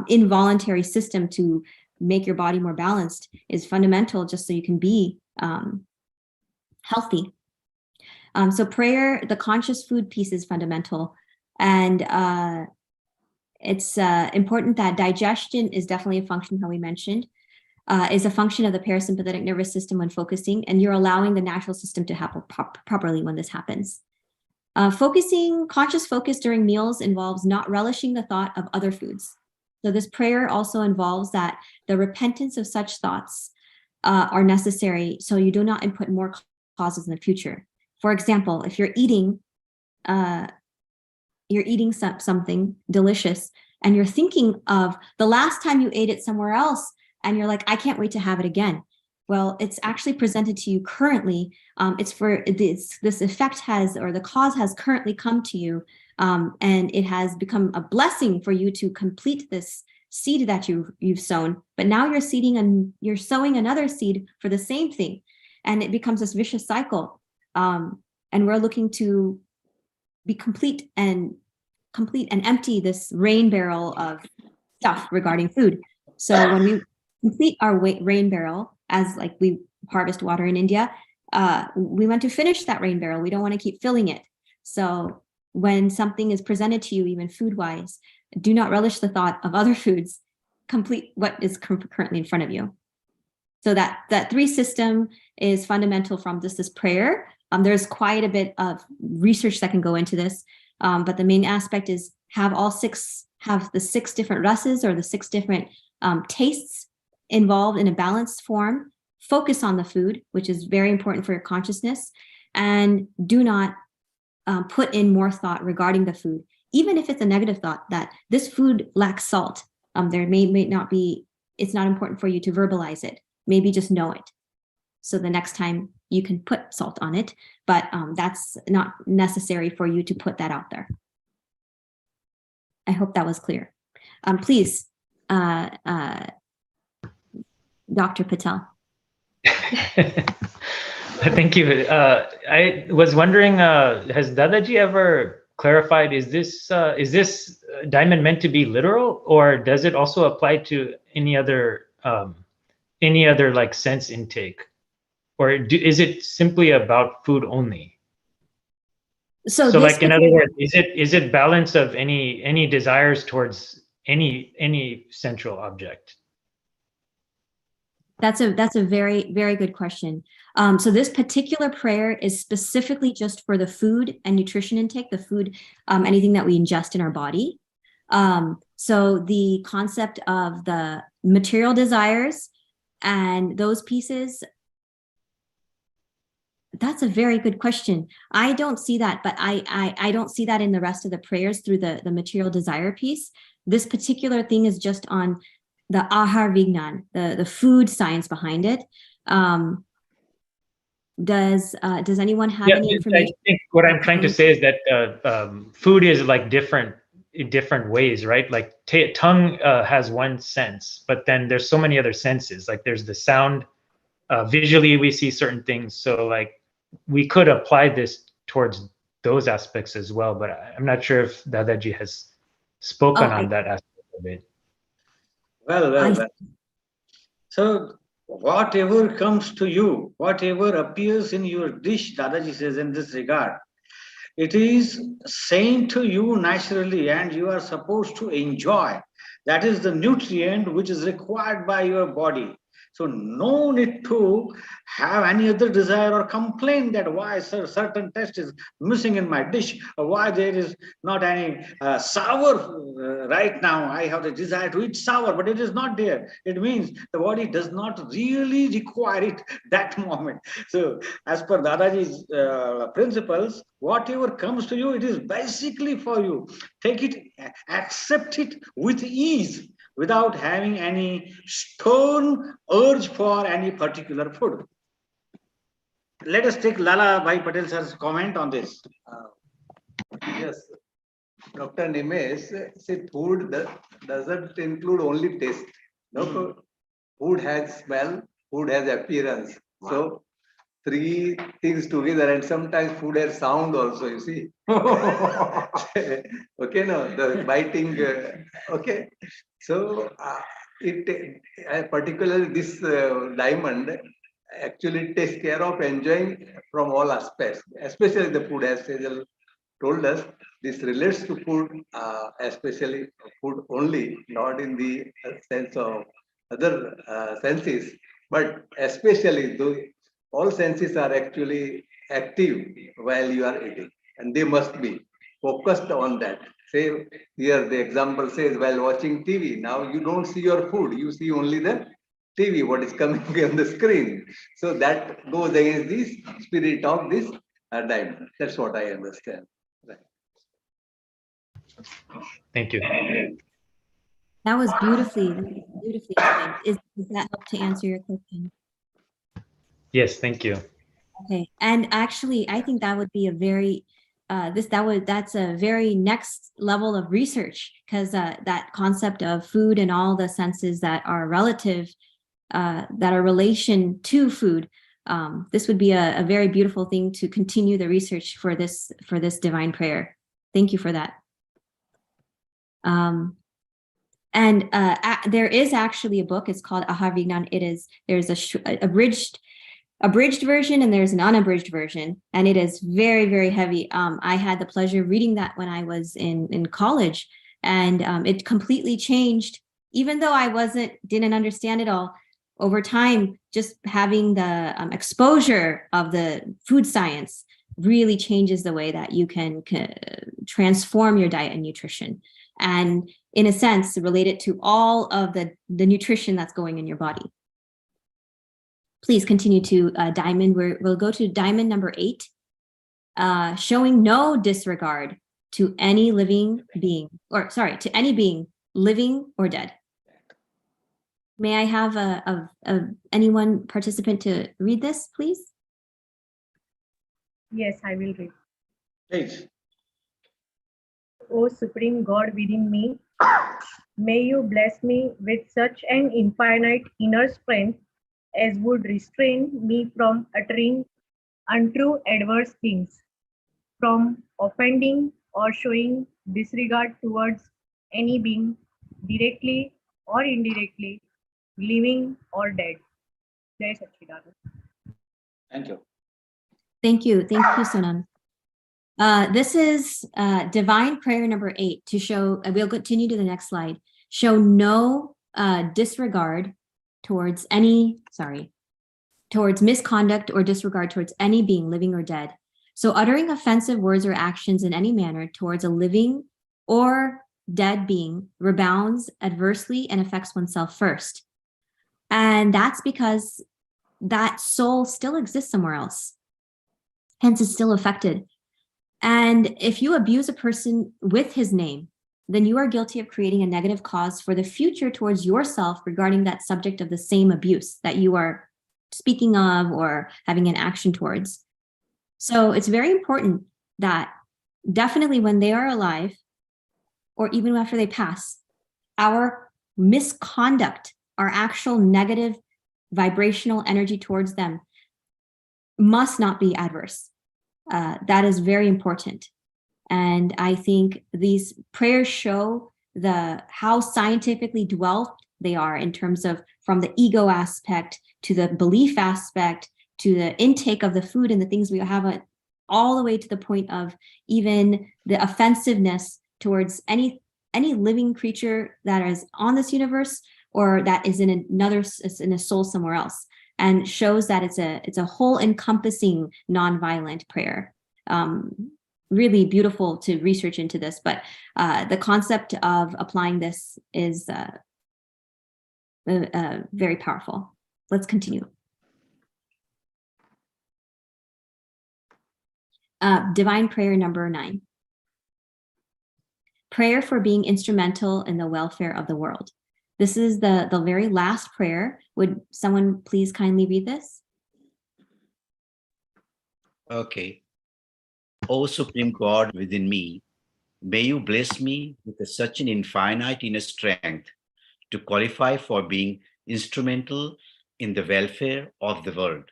involuntary system to make your body more balanced is fundamental, just so you can be healthy. So prayer, the conscious food piece is fundamental. And it's important that digestion is definitely a function, how we mentioned, is a function of the parasympathetic nervous system when focusing, and you're allowing the natural system to happen properly when this happens. Conscious focus during meals involves not relishing the thought of other foods. So this prayer also involves that the repentance of such thoughts are necessary, so you do not input more causes in the future. For example, if you're eating something delicious and you're thinking of the last time you ate it somewhere else, and you're like, I can't wait to have it again. Well, it's actually presented to you currently. This effect has, or the cause has currently come to you, and it has become a blessing for you to complete this seed that you've sown. But now you're sowing another seed for the same thing, and it becomes this vicious cycle. And we're looking to be complete and empty this rain barrel of stuff regarding food. So when we complete our rain barrel, as like we harvest water in India, we want to finish that rain barrel. We don't want to keep filling it. So when something is presented to you, even food-wise, do not relish the thought of other foods. Complete what is currently in front of you. So that 3 system is fundamental from this prayer. There's quite a bit of research that can go into this, but the main aspect is have the 6 different rases, or the 6 different tastes involved in a balanced form. Focus on the food, which is very important for your consciousness, and do not put in more thought regarding the food, even if it's a negative thought that this food lacks salt. There may not be. It's not important for you to verbalize it. Maybe just know it. So the next time you can put salt on it, but that's not necessary for you to put that out there. I hope that was clear. Please, Dr. Patel. Thank you. I was wondering, has Dadaji ever clarified, is this diamond meant to be literal, or does it also apply to any other like sense intake? Or is it simply about food only? So like, in other words, is it balance of any desires towards any central object? That's a very, very good question. So this particular prayer is specifically just for the food and nutrition intake, the food, anything that we ingest in our body. So the concept of the material desires and those pieces, that's a very good question. I don't see that, but I don't see that in the rest of the prayers through the material desire piece. This particular thing is just on the ahar vignan, the food science behind it. Does anyone have any information? I think what I'm trying to say is that food is like different in different ways, right? Like tongue has one sense, but then there's so many other senses. Like there's the sound, visually we see certain things. So like we could apply this towards those aspects as well, but I'm not sure if Dadaji has spoken on that aspect of it. Well. So whatever comes to you, whatever appears in your dish, Dadaji says in this regard, it is saying to you naturally and you are supposed to enjoy. That is the nutrient which is required by your body. So no need to have any other desire or complain that why certain taste is missing in my dish, or why there is not any sour right now. I have the desire to eat sour, but it is not there. It means the body does not really require it that moment. So as per Dadaji's principles, whatever comes to you, it is basically for you. Take it, accept it with ease, without having any stern urge for any particular food. Let us take Lala Bhai Patel sir's comment on this. Yes, Dr. Nimesh, see, food doesn't include only taste. No, food has smell, food has appearance. Wow. So three things together, and sometimes food has sound also, you see. Okay, no, the biting, okay. So particularly this diamond actually takes care of enjoying from all aspects, especially the food, as Sejal told us. This relates to food, especially food only, not in the sense of other senses, but especially all senses are actually active while you are eating, and they must be focused on that. Say here the example says, while watching TV, now you don't see your food, you see only the TV, what is coming on the screen. So that goes against the spirit of this diamond. That's what I understand. Right. Thank you. That was beautifully explained. Does that help to answer your question? Yes, thank you. Okay, and actually, I think that would be a very that's a very next level of research, because that concept of food and all the senses that are relative, that are relation to food. This would be a very beautiful thing to continue the research for this divine prayer. Thank you for that. And there is actually a book. It's called Ahar Vignan. There's a abridged version and there's an unabridged version, and it is very, very heavy. I had the pleasure of reading that when I was in college, and it completely changed. Even though I didn't understand it all, over time, just having the exposure of the food science really changes the way that you can transform your diet and nutrition, and in a sense relate it to all of the nutrition that's going in your body. Please continue to diamond. We'll go to diamond number 8, showing no disregard to any living being, to any being, living or dead. May I have anyone participant to read this, please? Yes, I will read. Please. O Supreme God within me, may you bless me with such an infinite inner strength as would restrain me from uttering untrue adverse things, from offending or showing disregard towards any being, directly or indirectly, living or dead. Jai Satchidanand. Thank you. Thank you, Sonam. This is divine prayer number 8 to show. We'll continue to the next slide. Show no disregard towards misconduct or disregard towards any being, living or dead. So uttering offensive words or actions in any manner towards a living or dead being rebounds adversely and affects oneself first. And that's because that soul still exists somewhere else. Hence, it's still affected. And if you abuse a person with his name, then you are guilty of creating a negative cause for the future towards yourself regarding that subject of the same abuse that you are speaking of or having an action towards. So it's very important that definitely when they are alive, or even after they pass, our misconduct, our actual negative vibrational energy towards them must not be adverse. That is very important. And I think these prayers show how scientifically developed they are in terms of from the ego aspect to the belief aspect to the intake of the food and the things we have, all the way to the point of even the offensiveness towards any living creature that is on this universe or that is in a soul somewhere else, and shows that it's a whole encompassing nonviolent prayer. Really beautiful to research into this, but the concept of applying this is very powerful. Let's continue. Divine prayer number 9. Prayer for being instrumental in the welfare of the world. This is the very last prayer. Would someone please kindly read this? Okay. O Supreme God within me, may you bless me with such an infinite inner strength to qualify for being instrumental in the welfare of the world.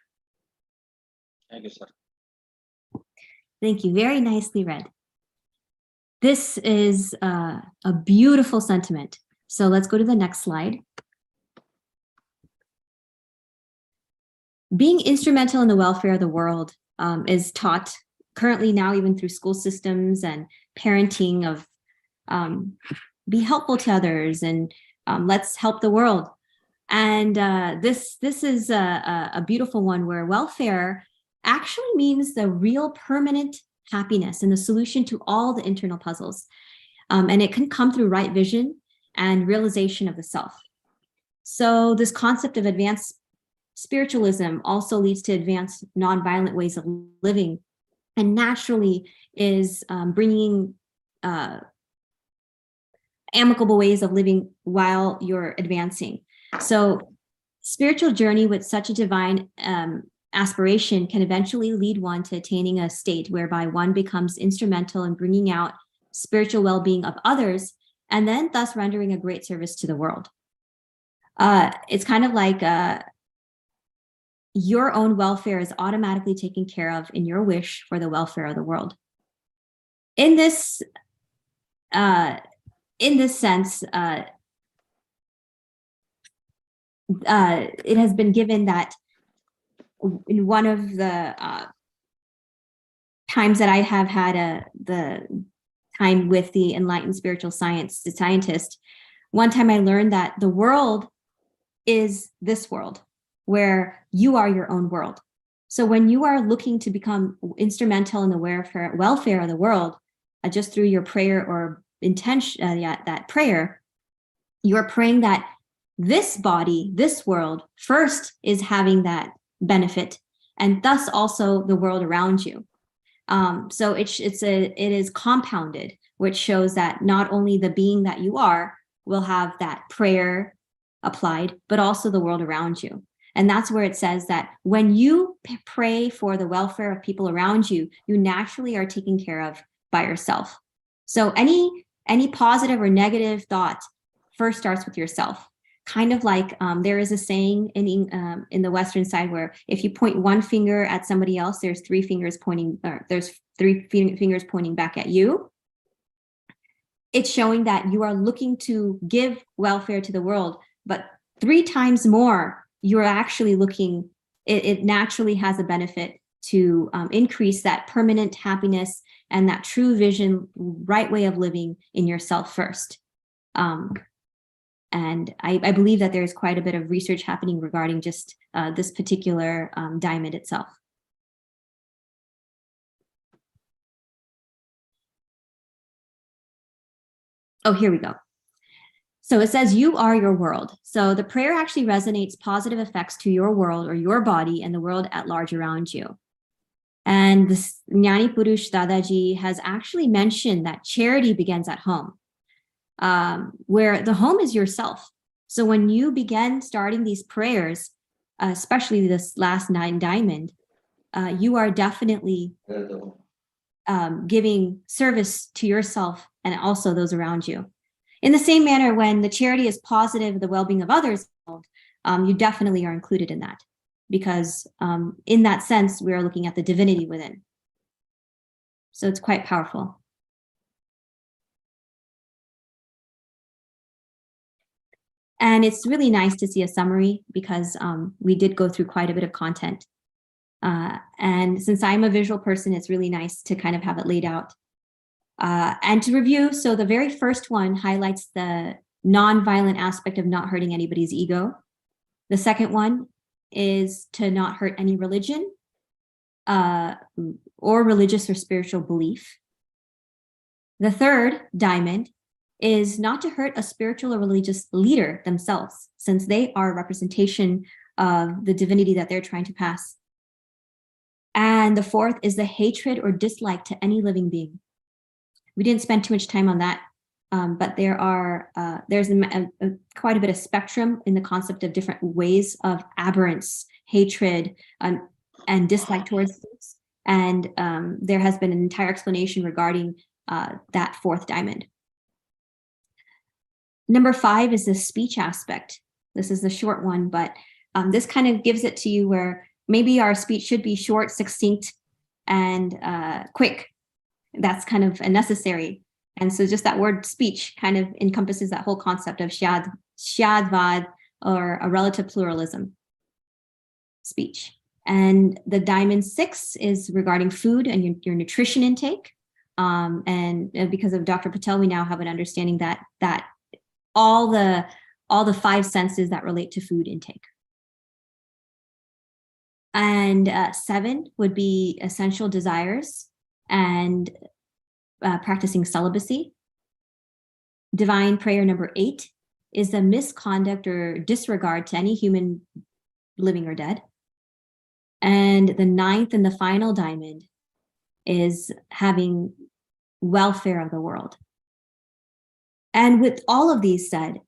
Thank you, sir. Thank you. Very nicely read. This is a beautiful sentiment. So let's go to the next slide. Being instrumental in the welfare of the world is taught currently now even through school systems and parenting of be helpful to others and let's help the world. And this is a beautiful one where welfare actually means the real permanent happiness and the solution to all the internal puzzles. And it can come through right vision and realization of the self. So this concept of advanced spiritualism also leads to advanced nonviolent ways of living, and naturally is bringing amicable ways of living while you're advancing. So spiritual journey with such a divine aspiration can eventually lead one to attaining a state whereby one becomes instrumental in bringing out spiritual well-being of others, and then thus rendering a great service to the world. It's kind of like your own welfare is automatically taken care of in your wish for the welfare of the world. In this sense, it has been given that in one of the times that I have had the time with the enlightened spiritual scientist, one time I learned that the world is this world, where you are your own world. So when you are looking to become instrumental in the welfare of the world, just through your prayer or intention, that prayer, you're praying that this body, this world, first is having that benefit, and thus also the world around you. So it is compounded, which shows that not only the being that you are will have that prayer applied, but also the world around you. And that's where it says that when you pray for the welfare of people around you, you naturally are taken care of by yourself. So any positive or negative thought first starts with yourself. Kind of like there is a saying in the Western side where if you point one finger at somebody else, there's three fingers pointing back at you. It's showing that you are looking to give welfare to the world, but 3 times more, you're actually looking, it naturally has a benefit to increase that permanent happiness and that true vision, right way of living in yourself first. And I believe that there's quite a bit of research happening regarding just this particular diamond itself. Oh, here we go. So it says, you are your world. So the prayer actually resonates positive effects to your world or your body and the world at large around you. And this Jnani Purush Dadaji has actually mentioned that charity begins at home, where the home is yourself. So when you begin starting these prayers, especially this last 9 diamond, you are definitely giving service to yourself and also those around you. In the same manner, when the charity is positive, the well-being of others, you definitely are included in that, because in that sense, we are looking at the divinity within. So it's quite powerful. And it's really nice to see a summary, because we did go through quite a bit of content. And since I'm a visual person, it's really nice to kind of have it laid out. And to review, so the very first one highlights the non-violent aspect of not hurting anybody's ego. The second one is to not hurt any religion or religious or spiritual belief. The third diamond is not to hurt a spiritual or religious leader themselves, since they are a representation of the divinity that they're trying to pass. And the fourth is the hatred or dislike to any living being. We didn't spend too much time on that, but there's quite a bit of spectrum in the concept of different ways of aberrance, hatred, and dislike towards things. And there has been an entire explanation regarding that fourth diamond. Number 5 is the speech aspect. This is the short one, but this kind of gives it to you where maybe our speech should be short, succinct, and quick. That's kind of necessary. And so just that word speech kind of encompasses that whole concept of Shyadvad, or a relative pluralism speech. And the diamond 6 is regarding food and your nutrition intake. And because of Dr. Patel, we now have an understanding that all the 5 senses that relate to food intake. And 7 would be essential desires and practicing celibacy. Divine prayer number 8 is the misconduct or disregard to any human living or dead. And the 9th and the final diamond is having welfare of the world. And with all of these said,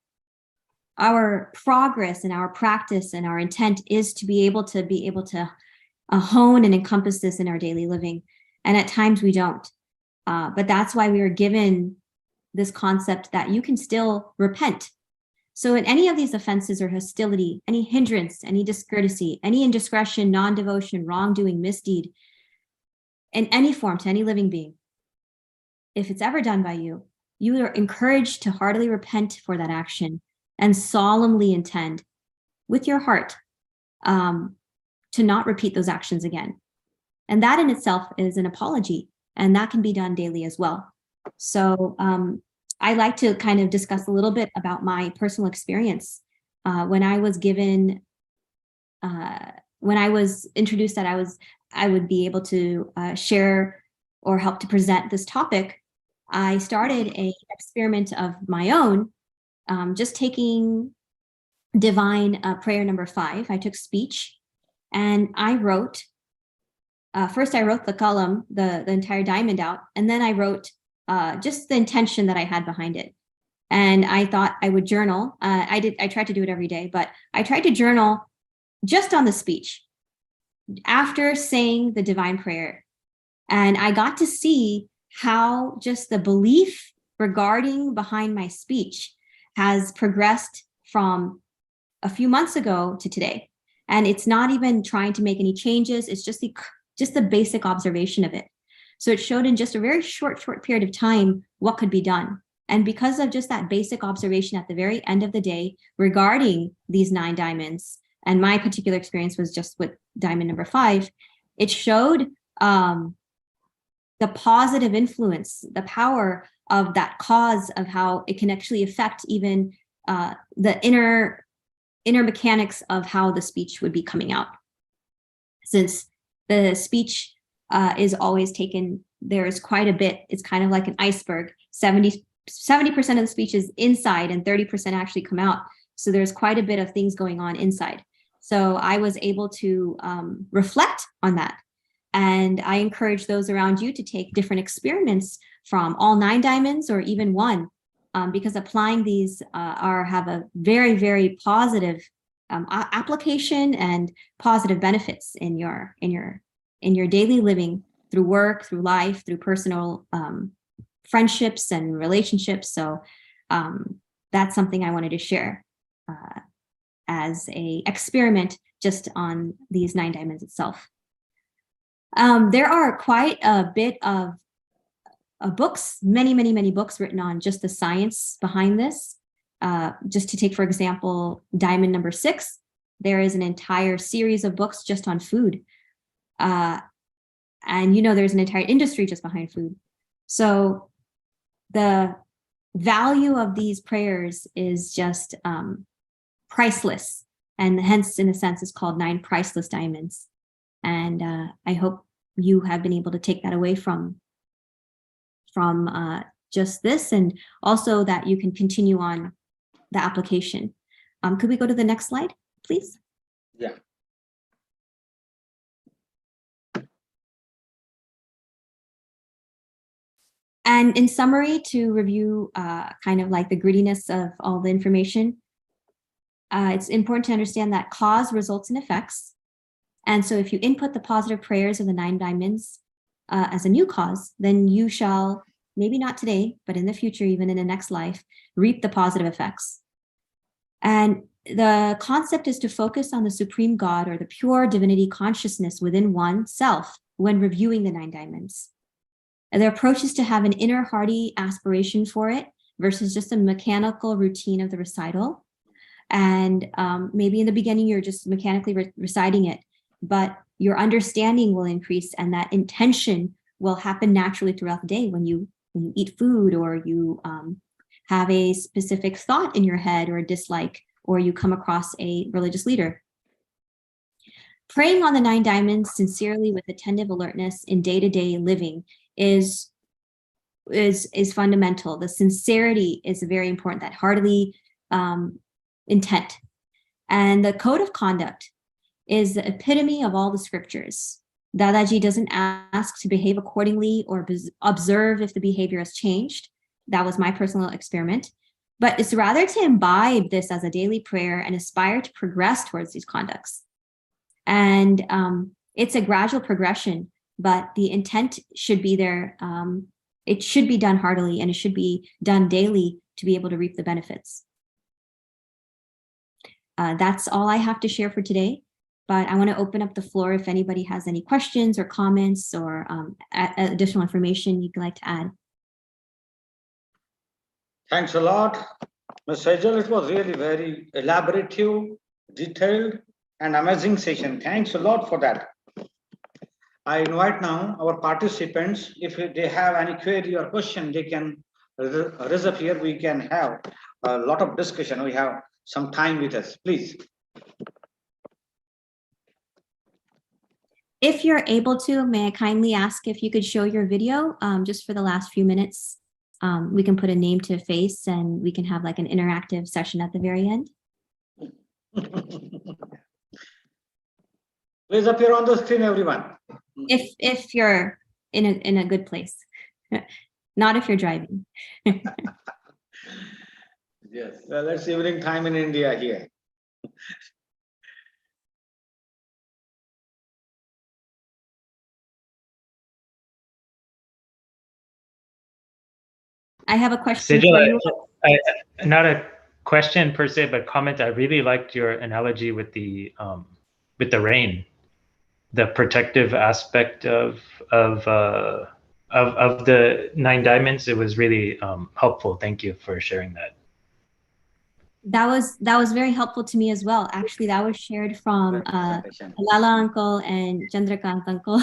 our progress and our practice and our intent is to be able to hone and encompass this in our daily living. And at times we don't. But that's why we are given this concept that you can still repent. So in any of these offenses or hostility, any hindrance, any discourtesy, any indiscretion, non-devotion, wrongdoing, misdeed, in any form to any living being, if it's ever done by you, you are encouraged to heartily repent for that action and solemnly intend with your heart to not repeat those actions again. And that in itself is an apology, and that can be done daily as well. So I like to kind of discuss a little bit about my personal experience. When I was given, when I was introduced that I would be able to share or help to present this topic, I started an experiment of my own, just taking divine prayer number 5. I took speech and I wrote, first I wrote the column, the entire diamond out, and then I wrote just the intention that I had behind it. And I thought I would journal. I tried to do it every day, but I tried to journal just on the speech after saying the divine prayer. And I got to see how just the belief regarding behind my speech has progressed from a few months ago to today. And it's not even trying to make any changes. It's just the basic observation of it. So it showed in just a very short period of time what could be done. And because of just that basic observation at the very end of the day regarding these 9 diamonds, and my particular experience was just with diamond number 5, it showed the positive influence, the power of that cause, of how it can actually affect even the inner mechanics of how the speech would be coming out. Since the speech is always taken, there is quite a bit, it's kind of like an iceberg. 70% 70% of the speech is inside and 30% actually come out. So there's quite a bit of things going on inside. So I was able to reflect on that. And I encourage those around you to take different experiments from all 9 diamonds or even one, because applying these have a very, very positive application and positive benefits in your daily living, through work, through life, through personal friendships and relationships. So that's something I wanted to share as a experiment just on these 9 diamonds itself. There are quite a bit of books, many books written on just the science behind this. Just to take, for example, diamond number 6, there is an entire series of books just on food. And there's an entire industry just behind food. So the value of these prayers is just priceless. And hence, in a sense, it's called 9 priceless diamonds. And I hope you have been able to take that away from just this, and also that you can continue on the application. Could we go to the next slide, please? Yeah. And in summary, to review kind of like the grittiness of all the information, it's important to understand that cause results in effects. And so if you input the positive prayers of the 9 diamonds as a new cause, then you shall, maybe not today, but in the future, even in the next life, reap the positive effects. And the concept is to focus on the supreme God or the pure divinity consciousness within oneself when reviewing the 9 diamonds. And the approach is to have an inner hearty aspiration for it versus just a mechanical routine of the recital. And maybe in the beginning, you're just mechanically reciting it, but your understanding will increase, and that intention will happen naturally throughout the day when you eat food, or you have a specific thought in your head or a dislike, or you come across a religious leader. Praying on the 9 diamonds sincerely with attentive alertness in day-to-day living is fundamental. The sincerity is very important, that heartily intent. And the code of conduct is the epitome of all the scriptures. Dadaji doesn't ask to behave accordingly or observe if the behavior has changed. That was my personal experiment. But it's rather to imbibe this as a daily prayer and aspire to progress towards these conducts. And it's a gradual progression, but the intent should be there. It should be done heartily, and it should be done daily to be able to reap the benefits. That's all I have to share for today. But I want to open up the floor if anybody has any questions or comments or additional information you'd like to add. Thanks a lot, Ms. Sejal. It was really very elaborative, detailed, and amazing session. Thanks a lot for that. I invite now our participants, if they have any query or question, they can raise up here. We can have a lot of discussion. We have some time with us, please. If you're able to, may I kindly ask if you could show your video just for the last few minutes? We can put a name to a face, and we can have like an interactive session at the very end. Please appear on the screen, everyone. If you're in a good place, not if you're driving. Yes, well, it's evening time in India here. I have a question Sejal, for you. not a question per se, but comment. I really liked your analogy with the rain, the protective aspect of the 9 diamonds. It was really helpful. Thank you for sharing that. That was very helpful to me as well. Actually, that was shared from Lala uncle and Chandrakant uncle,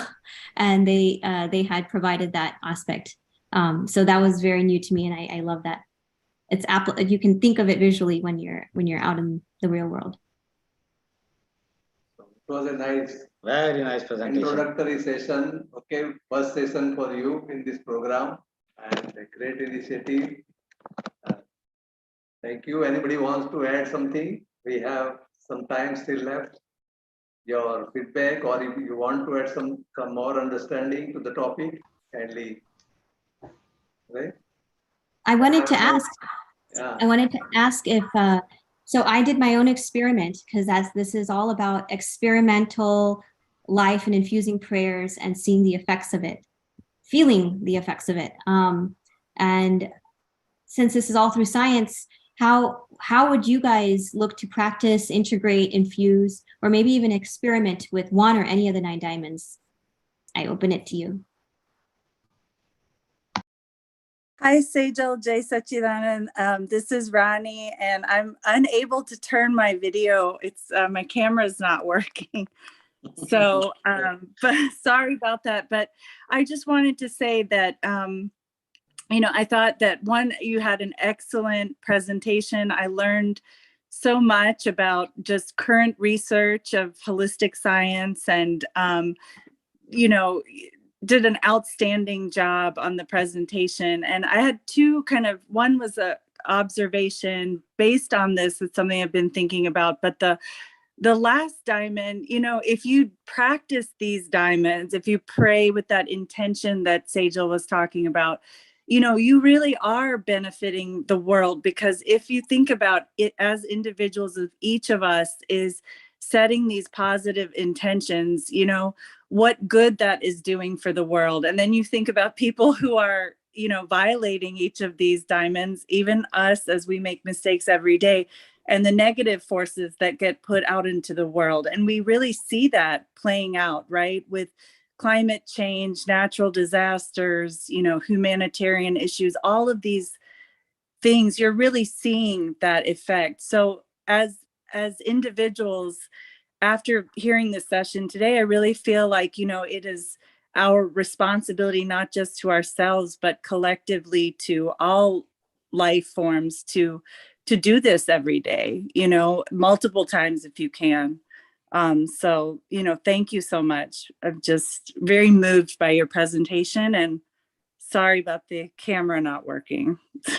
and they had provided that aspect. So that was very new to me, and I love that. It's you can think of it visually when you're out in the real world. It was a nice, very nice presentation. Introductory session. Okay, first session for you in this program, and a great initiative. Thank you. Anybody wants to add something? We have some time still left. Your feedback, or if you want to add some more understanding to the topic, kindly. Right? I wanted to ask. Yeah. I wanted to ask if. So I did my own experiment because this is all about experimental life and infusing prayers and seeing the effects of it, feeling the effects of it. And since this is all through science, how would you guys look to practice, integrate, infuse, or maybe even experiment with one or any of the 9 diamonds? I open it to you. Hi, Sejal, Jay Sachidanand. This is Rani, and I'm unable to turn my video. It's my camera's not working. So, but sorry about that. But I just wanted to say that, I thought that you had an excellent presentation. I learned so much about just current research of holistic science and, did an outstanding job on the presentation. And I had 2 one was a observation based on this. It's something I've been thinking about, but the last diamond, if you practice these diamonds, if you pray with that intention that Sejal was talking about, you really are benefiting the world, because if you think about it as individuals, of each of us is setting these positive intentions, what good that is doing for the world. And then you think about people who are, violating each of these diamonds, even us as we make mistakes every day, and the negative forces that get put out into the world. And we really see that playing out, right? With climate change, natural disasters, humanitarian issues, all of these things, you're really seeing that effect. So as individuals, after hearing this session today, I really feel like, it is our responsibility, not just to ourselves, but collectively to all life forms to do this every day, multiple times if you can. So, thank you so much. I'm just very moved by your presentation, and sorry about the camera not working.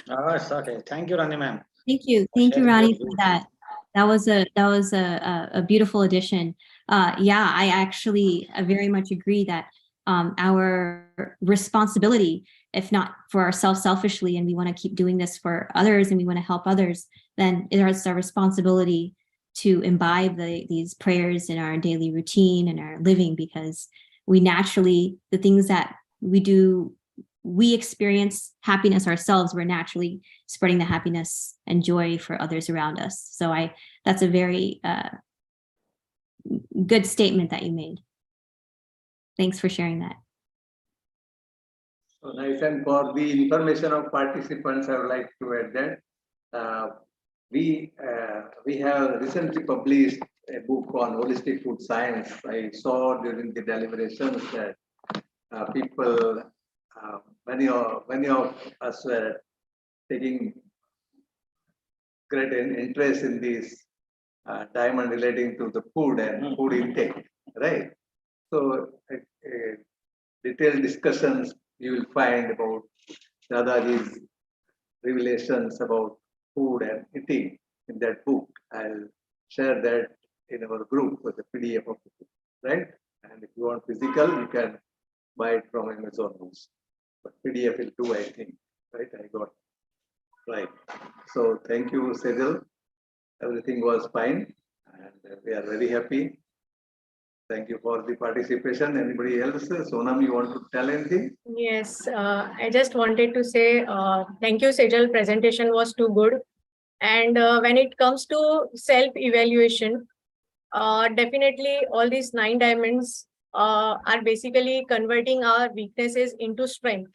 Oh, it's okay. Thank you, Rani ma'am. Thank you, Rani, for that. That was a beautiful addition. Yeah, I actually very much agree that our responsibility, if not for ourselves selfishly, and we want to keep doing this for others and we want to help others, then it's our responsibility to imbibe these prayers in our daily routine and our living, because we naturally, the things that we do, we experience happiness ourselves, we're naturally spreading the happiness and joy for others around us. So that's a very good statement that you made. Thanks for sharing that. So nice. And for the information of participants, I would like to add that we have recently published a book on holistic food science. I saw during the deliberations that people, many of us were taking great interest in this diamond relating to the food and food intake, right? So detailed discussions you will find about Dadaji's revelations about food and eating in that book. I'll share that in our group with the PDF of the book, right? And if you want physical, you can buy it from Amazon Books. But PDF will do, I think, right? I got right. So thank you, Sejal. Everything was fine, and we are very happy. Thank you for the participation. Anybody else? Sonam, you want to tell anything? Yes, I just wanted to say thank you, Sejal. Presentation was too good. And when it comes to self-evaluation, definitely all these 9 diamonds are basically converting our weaknesses into strength.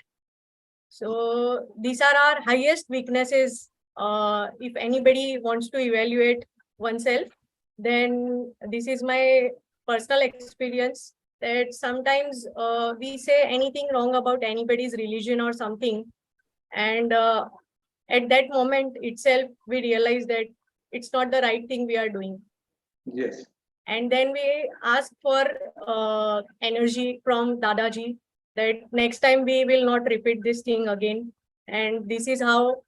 So these are our highest weaknesses. If anybody wants to evaluate oneself, then this is my personal experience that sometimes we say anything wrong about anybody's religion or something, and at that moment itself we realize that it's not the right thing we are doing. Yes. And then we ask for energy from Dadaji that next time we will not repeat this thing again. And this is how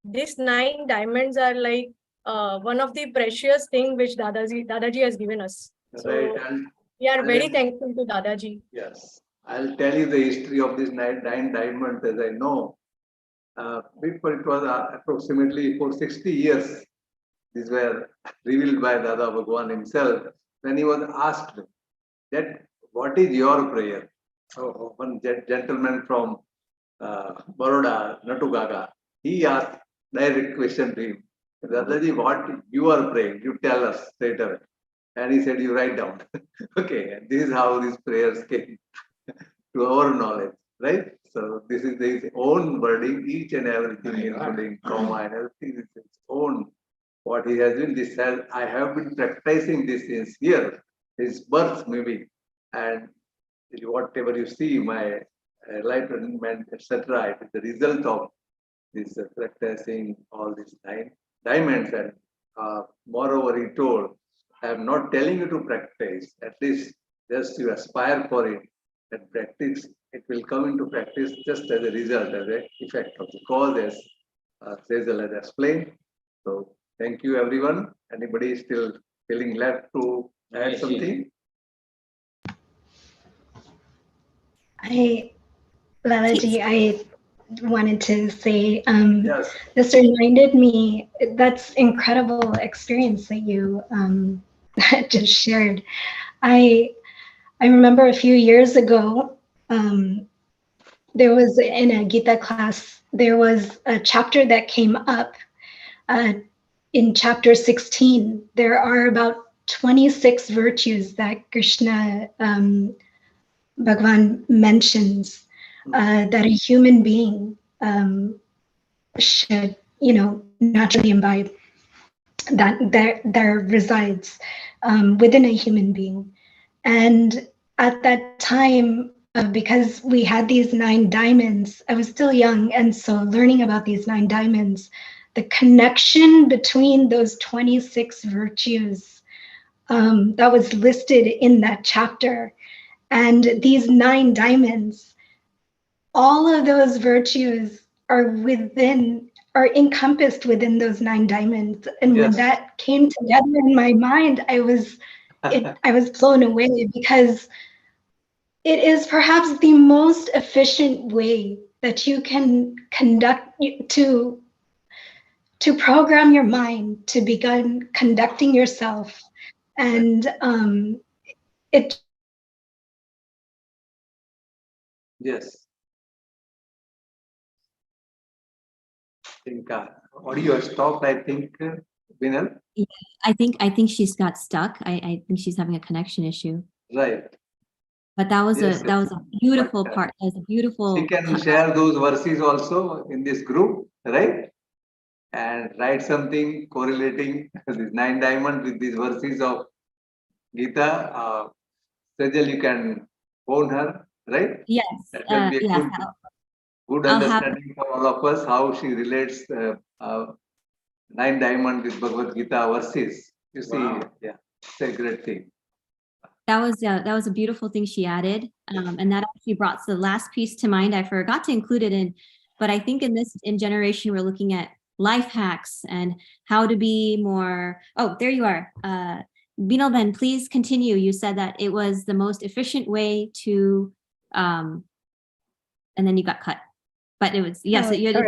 these 9 diamonds are like one of the precious thing which Dadaji has given us. So Right. we are very thankful to Dadaji. Yes. I'll tell you the history of these nine diamonds as I know. Before it was approximately for 60 years. These were revealed by Dada Bhagwan himself when he was asked that what is your prayer? So one gentleman from Baroda, Nathu Gaga, he asked direct question to him. Dadaji, what you are praying? You tell us straight away. And he said, you write down. Okay, and this is how these prayers came to our knowledge, right? So this is his own wording, each and everything, including comma and everything is its own. What he has been, this has, I have been practicing this since here, his birth maybe, and whatever you see, my enlightenment, etc., it is the result of this practicing all these 9 diamonds. And moreover, he told, I am not telling you to practice, at least just you aspire for it, and practice, it will come into practice just as a result, as an effect of the cause, as Sejal has explained. So thank you everyone. Anybody still feeling left to add something? Lalaji, I wanted to say, Yes. this reminded me, that's incredible experience that you just shared. I remember a few years ago, there was in a Gita class, there was a chapter that came up. In chapter 16, there are about 26 virtues that Krishna Bhagavan mentions that a human being should, naturally imbibe, that there resides within a human being. And at that time, because we had these 9 diamonds, I was still young, and so learning about these 9 diamonds, the connection between those 26 virtues that was listed in that chapter, and these 9 diamonds, all of those virtues are encompassed within those 9 diamonds. And when that came together in my mind, I was blown away, because it is perhaps the most efficient way that you can to program your mind to begin conducting yourself. And it. Yes. I think audio stopped, I think, Vinal. Yeah, I think she's got stuck. I think she's having a connection issue. Right. But that was a beautiful part. That was a beautiful. She can share those verses also in this group, right? And write something correlating these 9 diamonds with these verses of Gita. Sejal, you can phone her, right? Yes. That will be a yes, good understanding for all of us how she relates 9 diamonds with Bhagavad Gita verses. You see, yeah, it's a great thing. That was a beautiful thing she added, and that actually brought the last piece to mind. I forgot to include it in, but I think in generation we're looking at life hacks and how to be more. Oh, there you are, Binal Ben. Please continue. You said that it was the most efficient way to, and then you got cut. But it was yes. You had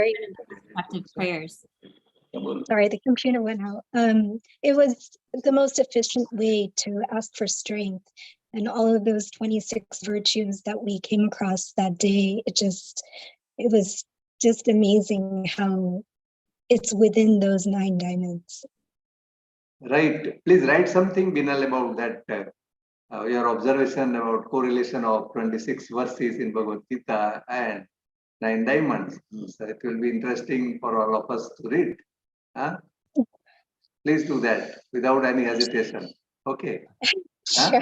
effective prayers. Sorry, the computer went out. It was the most efficient way to ask for strength, and all of those 26 virtues that we came across that day. It was just amazing how it's within those 9 diamonds. Right. Please write something, Binal, about that. Your observation about correlation of 26 verses in Bhagavad Gita and 9 diamonds. So it will be interesting for all of us to read. Huh? Please do that without any hesitation. Okay. Sure.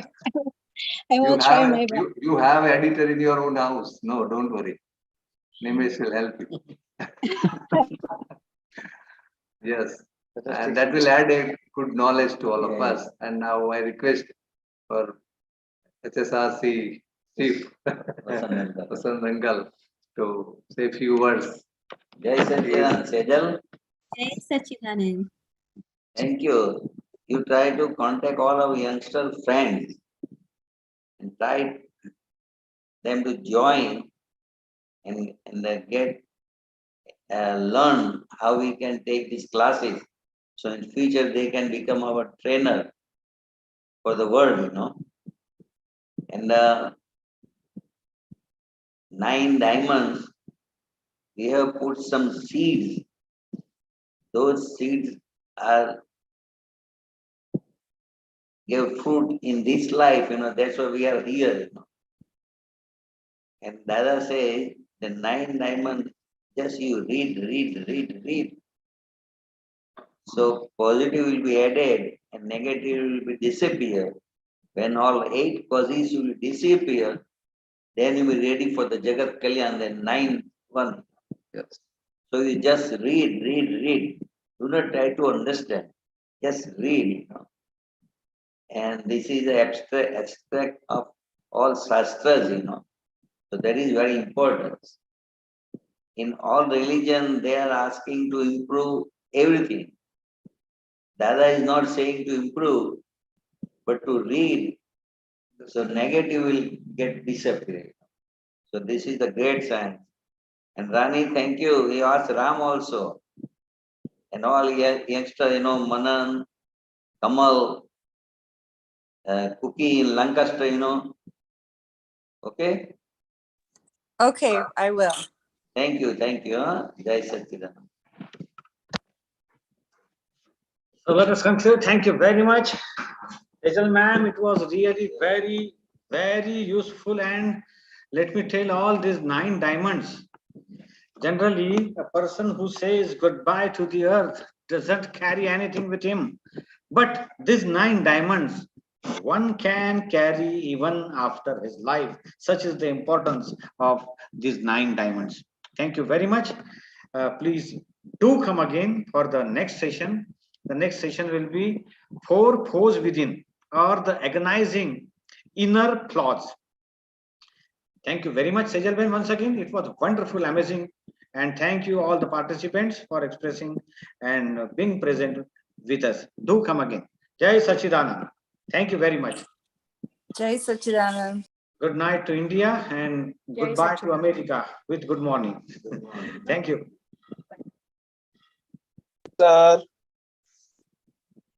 I will try my best. You have editor in your own house. No, don't worry. Nimesh will help you. Yes. And that will add a good knowledge to all of us. And now I request for HSRC Chief Vasan Rangal to say a few words. Jai Sejal. Jai Sachidanand. Thank you. You try to contact all our youngster friends and try them to join and get learn how we can take these classes. So in future they can become our trainer for the world. And 9 diamonds, we have put some seeds. Those seeds are give fruit in this life, that's why we are here. And Dada says the 9 diamonds, just you read. So positive will be added and negative will be disappear. When all 8 causes will disappear, then you will be ready for the Jagat Kalyan, the 9th one. Yes. So you just read. Do not try to understand. Just read. And this is the abstract of all shastras. So that is very important. In all religion, they are asking to improve everything. Dada is not saying to improve, but to read. So negative will get disappeared. So this is the great science. And Rani, thank you. He asked Ram also. And all youngsters, Manan, Kamal, Cookie in Lancaster, Okay? Okay, I will. Thank you. Jai Satchidanand. So let us conclude. Thank you very much. Sejal ma'am, it was really very, very useful. And let me tell all these 9 diamonds. Generally, a person who says goodbye to the earth doesn't carry anything with him. But these 9 diamonds, one can carry even after his life. Such is the importance of these 9 diamonds. Thank you very much. Please do come again for the next session. The next session will be 4 pose within, or the agonizing inner flaws. Thank you very much, Sejal Ben, once again. It was wonderful, amazing. And thank you all the participants for expressing and being present with us. Do come again. Jai Sachidanand. Thank you very much. Jai Sachidanand. Good night to India and goodbye to America with good morning. Thank you. Sir.